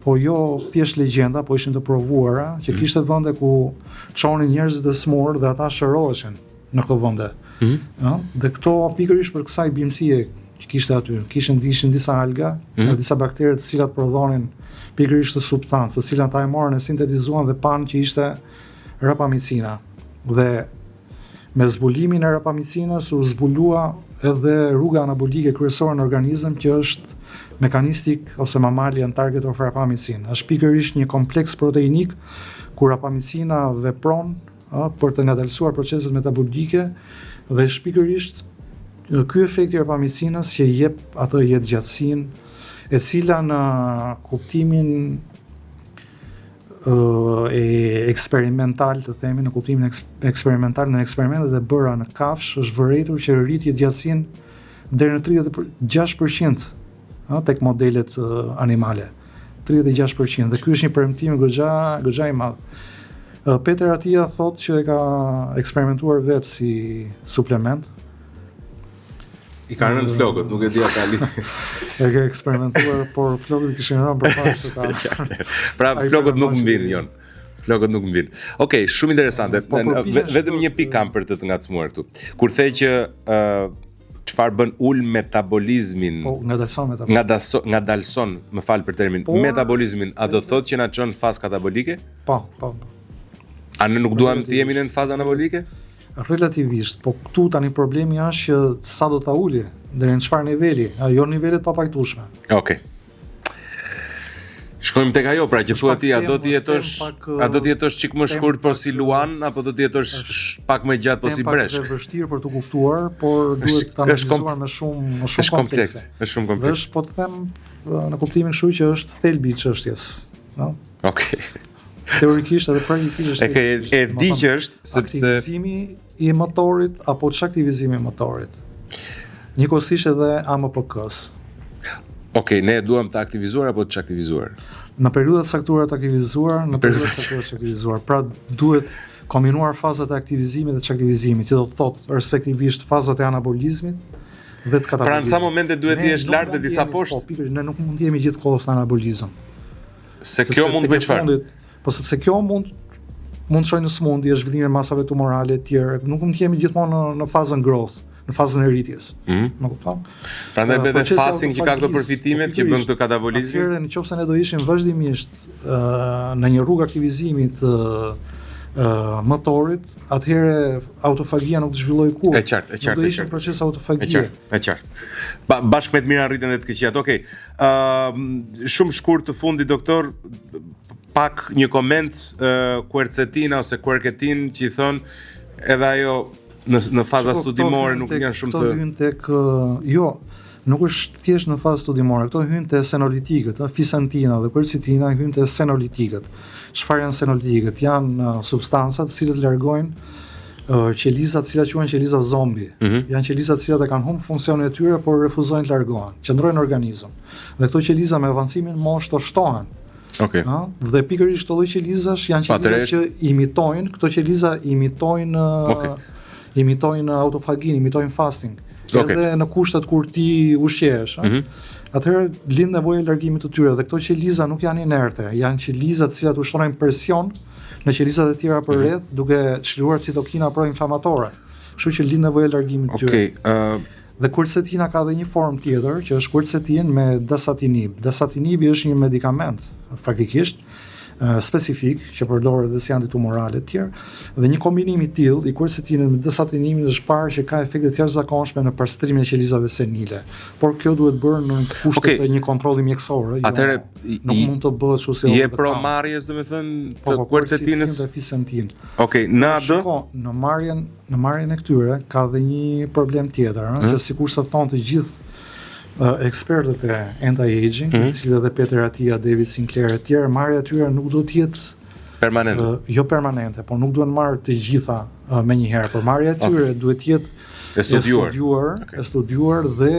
po jo thjesht legjenda, po ishin të provuara, që kishte vende ku çonin njerëz të smur dhe ata shëroheshin në këto vende. Dhe këto pikërisht për kësaj bimësie që kishte aty, ishin disa alga, disa baktere të cilat prodhonin pikërisht të substancë, të cilat ata e morën e sintetizuan dhe panë që ishte rapamicina. Dhe me zbulimin e rapamicinës u zbulua edhe rruga anabolike kryesore në organizëm që është mekanistik ose mammalian target of rapamicin. Është pikërisht një kompleks proteinik ku rapamicina vepron për të ngadalësuar proceset metabolike dhe është pikërisht ky efekt i rapamicinës që jep atë jetëgjatësinë, e cila në kuptimin e eksperimental, të themi, në kuptimin eksperimental në eksperimentet e bëra në kafsh është vërejtur që rrit jetëgjatësinë deri në 36% tek modelet animale. 36%, dhe ky është një premtim goxha i madh. Peter Attia thotë që e ka eksperimentuar vetë si suplement. I ka rënë flokët, nuk e di ata li. E ka eksperimentuar, por flokët kishin rënë përpara se ta. Pra flokët nuk mbin, Jon. Flokët nuk mbin. Okej, shumë interesante. Vetëm një pikë kam për të ngacmuar këtu. Kur the që çfarë bën ul metabolizmin? Po, ngadalson, më fal për termin, metabolizmin, a do thotë që na çon fazë katabolike? Po. A ne nuk duam të jemi në fazë anabolike? Relativisht, po këtu tani problemi është që sa do ta ulje, deri në çfarë niveli, jo nivelet papajtueshme. Okej. Shkojmë tek ajo, pra që thua ti, a do të jetosh çik më shkurt po si Luan apo do të jetosh pak më gjatë po si Breshk? Është vështirë për të kuptuar, por duhet ta analizuar me shumë komplekse. Është shumë kompleks. Është, po të them, në kuptimin kështu që është thelbi i çështjes, no? Okej. Teorikisht edhe praktikisht është. E di që është sepse aktivizimi i motorit apo çaktivizimi i motorit. Njëkohësisht edhe AMPK-s. Okej, ne duam të aktivizuar apo të çaktivizuar? Në periudha të saktuara të aktivizuar, në periudha të saktuara të çaktivizuar. Pra duhet kombinuar fazat e aktivizimit dhe çaktivizimit, që do të thotë respektivisht fazat e anabolizmit dhe të katabolizmit. Pra në ca momente duhet të jesh lart dhe disa poshtë. Po, pikërisht, ne nuk mund të jemi gjithkohës në anabolizëm. Se kjo mund të bëjë çfarë? Po sepse kjo mund të shojë në smundje, zhvillimin e masave tumorale të tjera. Nuk mund të jemi gjithmonë në fazën growth, në fazën e rritjes. Më kupton? Prandaj bëhet fasting që ka këto përfitimet që bën këtë katabolizmin. Atëherë nëse ne do ishim vazhdimisht në një rrugë aktivizimi të motorit, atëherë autofagia nuk të zhvilloj kurrë. E qartë. Do ishim proces autofagie. E qartë. Bashkë me të mira rriten dhe të këqijat. Okej. Shumë shkurt të fundit, doktor, pak një koment quercetina ose quercetin që i thon edhe ajo në faza studimore nuk janë shumë të hyn tek nuk është thjesht në fazë studimore, këto hyn te senolitikët, fisantina dhe quercetina hyn te senolitikët. Çfarë janë senolitikët? Janë substanca të cilët largojnë qeliza të cilat quhen qeliza zombi. Janë qeliza të cilat e kanë humbur funksionin e tyre por refuzojnë të largohen, qëndrojnë në organizëm. Dhe këto qeliza me avancimin mosh të shtohen. Okej. Dhe pikërisht këto lloj qelizash janë qeliza që imitojnë, këto qeliza imitojnë autofagin, imitojnë fasting. Edhe në kushtet kur ti ushqehesh, atëherë lind nevoja e largimit të tyre dhe këto qeliza nuk janë inerte, janë qeliza të cilat ushtrojnë presion në qelizat e tjera përreth, duke çliruar citokina proinflamatore. Kështu që lind nevoja e largimit të tyre. Dhe quercetina ka edhe një formë tjetër, që është quercetin me dasatinib. Dasatinibi është një medikament, faktikisht, specifik, që përdoret dhe si antitumorale të tjerë, dhe një kombinim i tillë i quercetinit me dasatinibin është parë që ka efekte të jashtëzakonshme në përshtrimin e qelizave senile. Por kjo duhet bërë në kushtet e një kontrolli mjekësor. Atëherë nuk mund të bëhet kështu si je promarrjes, domethënë, të quercetinës dhe fisantin. Okej, në AD në marrjen e këtyre ka dhe një problem tjetër, që sikur sa thonë të gjithë ekspertët e anti-aging, të cilët dhe Peter Attia, David Sinclair e tjerë, marrja e tyre nuk do të jetë permanente. Jo permanente, por nuk duhen marrë të gjitha me një herë, por marrja e tyre duhet jetë e studiuar dhe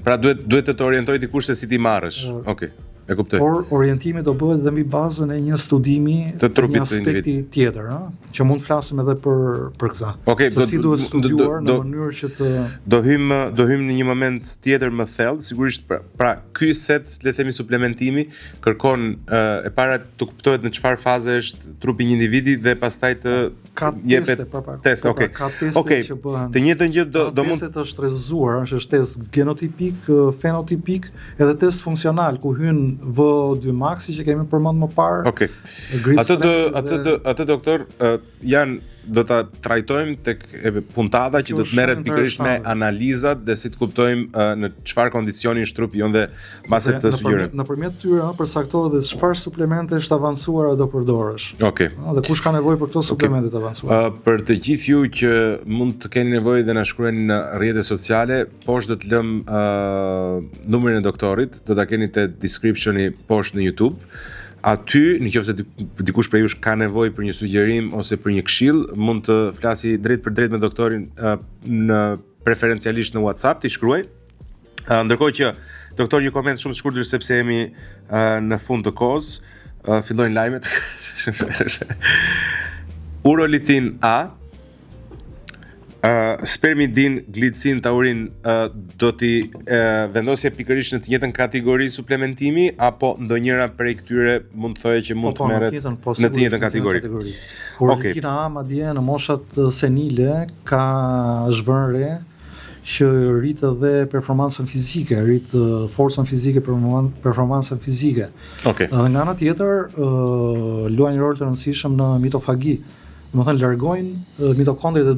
pra duhet të orientoj dikush se si ti marrësh. Okej. E kuptoj. Por orientimi do bëhet dhe mbi bazën e një studimi të trupit një aspekti tjetër, që mund të flasim edhe për këtë. Okej, se si duhet studiuar në mënyrë që të do hym në një moment tjetër më thellë, sigurisht pra ky set, le të themi suplementimi, kërkon e para të kuptohet në çfarë faze është trupi një individi dhe pastaj të jepet test. Okej. Okej. Të njëjtën gjë do mund të shtrezzuar, është test genotipik, fenotipik, edhe test funksional ku hyn VO2 maxi që kemi përmend më parë. Okej. Atë doktor do ta trajtojmë tek puntada që do të merret pikërisht me analizat dhe si të kuptojmë në çfarë kondicioni është trupi jonë dhe mbase të sugjerojmë. Nëpërmjet tyre përcaktohet dhe çfarë suplemente është avancuara do përdorësh. Okej. Dhe kush ka nevojë për këto suplemente të avancuara. Për të gjithë ju që mund të keni nevojë dhe na shkruani në rrjetet sociale, poshtë do të lëm numrin e doktorit, do ta keni te descriptioni poshtë në YouTube. Aty, nëse dikush prej jush ka nevojë për një sugjerim ose për një këshill, mund të flasi drejt për drejt me doktorin në preferencialisht në WhatsApp, t'i shkruaj. Ndërkohë që doktor një koment shumë të shkurtër sepse jemi në fund të kohës, fillojnë lajmet. Urolithin A, spermidin, glicin, taurin do t'i vendosje pikërisht në të njëjtën kategori suplementimi apo ndonjëra prej këtyre mund të thoje që mund të merret në të njëjtën kategori. Urolitina A madje në moshat senile ka zhvënre që rrit edhe performancën fizike, rrit forcën fizike, performancën fizike. Okej. Dhe nga ana tjetër luajnë një rol të rëndësishëm në mitofagi. Domethënë largojnë mitokondriat e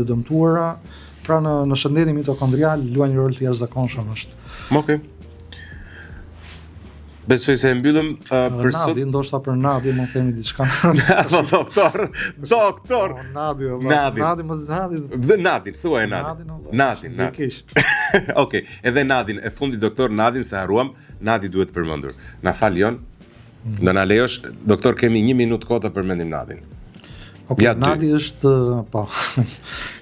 dëmtuara, pra në shëndetin mitokondrial luajnë një rol të jashtëzakonshëm është. Okej. Besoj se e mbyllëm për sot. Nadi, ndoshta për Nadi më themi diçka. Doktor. Nadi, Nadi më zati. Dhe Nadin, thuaj Nadin. Okej, edhe Nadin, e fundi doktor Nadin se harruam, Nadi duhet përmendur. Na fal Jon. Do na lejosh, doktor, kemi 1 minutë kohë të përmendim Nadin. Okay, Nadi është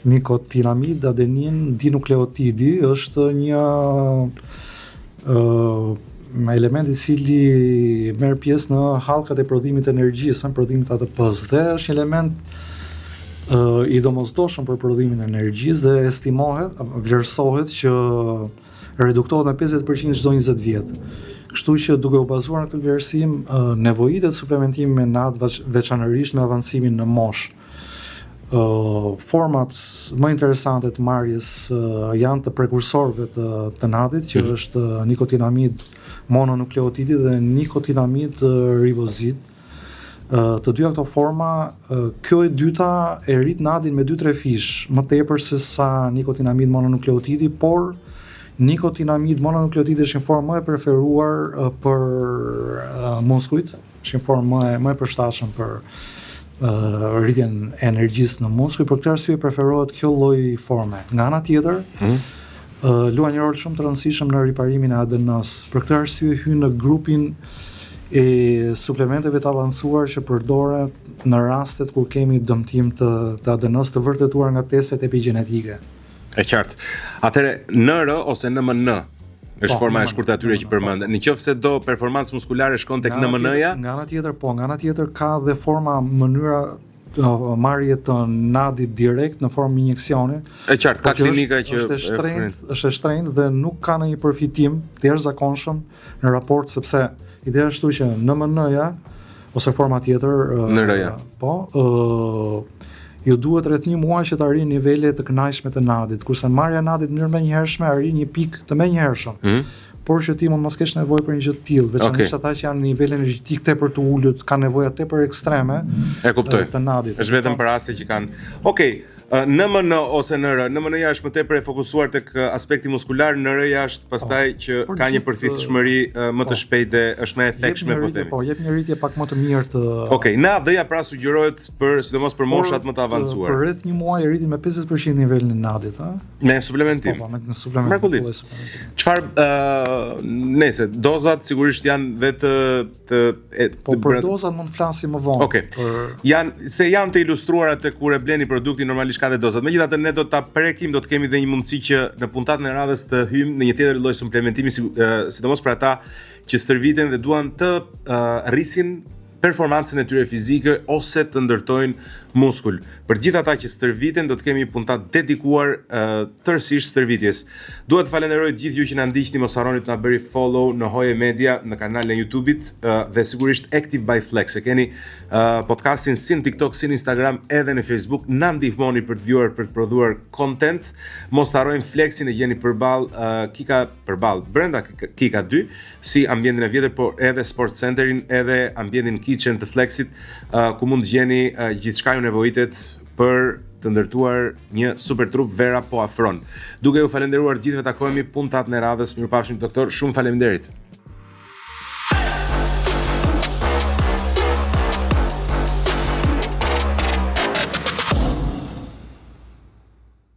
nikotinamid adenin dinukleotidi, është një element i cili merr pjesë në hallkat e prodhimit të energjisë, në prodhimit ATP-s, dhe është një element i domosdoshëm për prodhimin e energjisë dhe estimohet, vlerësohet që reduktohet me 50% çdo 20 vjet. Kështu që duke u bazuar në këtë vlerësim, nevojitet suplementimi me natë veçanërisht me avancimin në moshë. Format më interesante të marrjes janë të prekursorëve të natit, që është nikotinamid mononukleotidi dhe nikotinamid ribozid. Të dyja këto forma, kjo e dyta e rrit natin me 2-3 fish, më tepër se sa nikotinamid mononukleotidi, por nikotinamid mononukleotidi është një formë më e preferuar për muskujt, është një formë më e përshtatshëm për rritjen e energjisë në muskuj, për këtë arsye preferohet kjo lloj forme. Nga ana tjetër, luan një rol shumë të rëndësishëm në riparimin e ADN-s. Për këtë arsye hyn në grupin e suplementeve të avancuar që përdoren në rastet kur kemi dëmtim të ADN-s të vërtetuar nga testet epigjenetike. E qartë. Atëre NR ose NMN është forma e shkurtë atyre që përmend. Nëse do performancë muskulare shkon tek NMN-ja, nga ana tjetër ka dhe forma mënyra marrje të nadit direkt në formë injeksioni. E qartë, ka klinika që është e shtrenjtë dhe nuk ka ndonjë përfitim të jashtëzakonshëm në raport, sepse ideja është që NMN-ja ose forma tjetër NR-ja. Ju duhet rreth 1 muaj që të arrijë nivele të kënaqshme të nadit, kurse marrja e nadit në mënyrë menjëhershme arrin një pikë të menjëhershëm. Por që ti mund mos kesh nevojë për një gjë të tillë, veçanërisht ata që janë në nivel energjetik tepër të ulët, kanë nevoja tepër ekstreme. E kuptoj. Të nadit. Është vetëm për raste që kanë. Okej, NMN ose NR, NMN-ja është më tepër e fokusuar tek aspekti muskular, NR-ja është pastaj që ka një përfitshmëri më të shpejtë, është më efektshme po themi. Po, jep një rritje pak më të mirë të. Okej, NAD-ja pra sugjerohet për sidomos për moshat më të avancuara. Për rreth 1 muaj rritin me 50% nivelin e nadit, ëh? Me suplementim. Po, me suplementim. Çfarë nëse dozat sigurisht janë vetë për dozat mund të flasim më vonë. Okej. Janë të ilustruara tek kur e bleni produktin, normalisht ka dhe dozat. Megjithatë ne do ta prekim, do të kemi dhe një mundësi që në puntatën e radhës të hyjmë në një tjetër lloj suplementimi, sidomos për ata që stërviten dhe duan të rrisin performancën e tyre fizike ose të ndërtojnë muskul. Për gjithë ata që stërviten, do të kemi puntat dedikuar tërësisht stërvitjes. Dua të falenderoj të gjithë ju që na ndiqni, mos harroni të na bëni follow në Hoje Media në kanalin e YouTube-it dhe sigurisht Active by Flex. E keni podcastin si në TikTok, si në Instagram, edhe në Facebook. Na ndihmoni për të vjuar, për të prodhuar content. Mos harrojmë Flexin, e gjeni përballë brenda Kika 2, si ambientin e vjetër, por edhe Sport Centerin, edhe ambientin kitchen të Flexit, ku mund të gjeni gjithçka ju nevojitet për të ndërtuar një super trup. Vera po afron. Duke ju falendëruar gjithëve, takohemi puntat në radhës. Mirupafshim doktor, shumë faleminderit.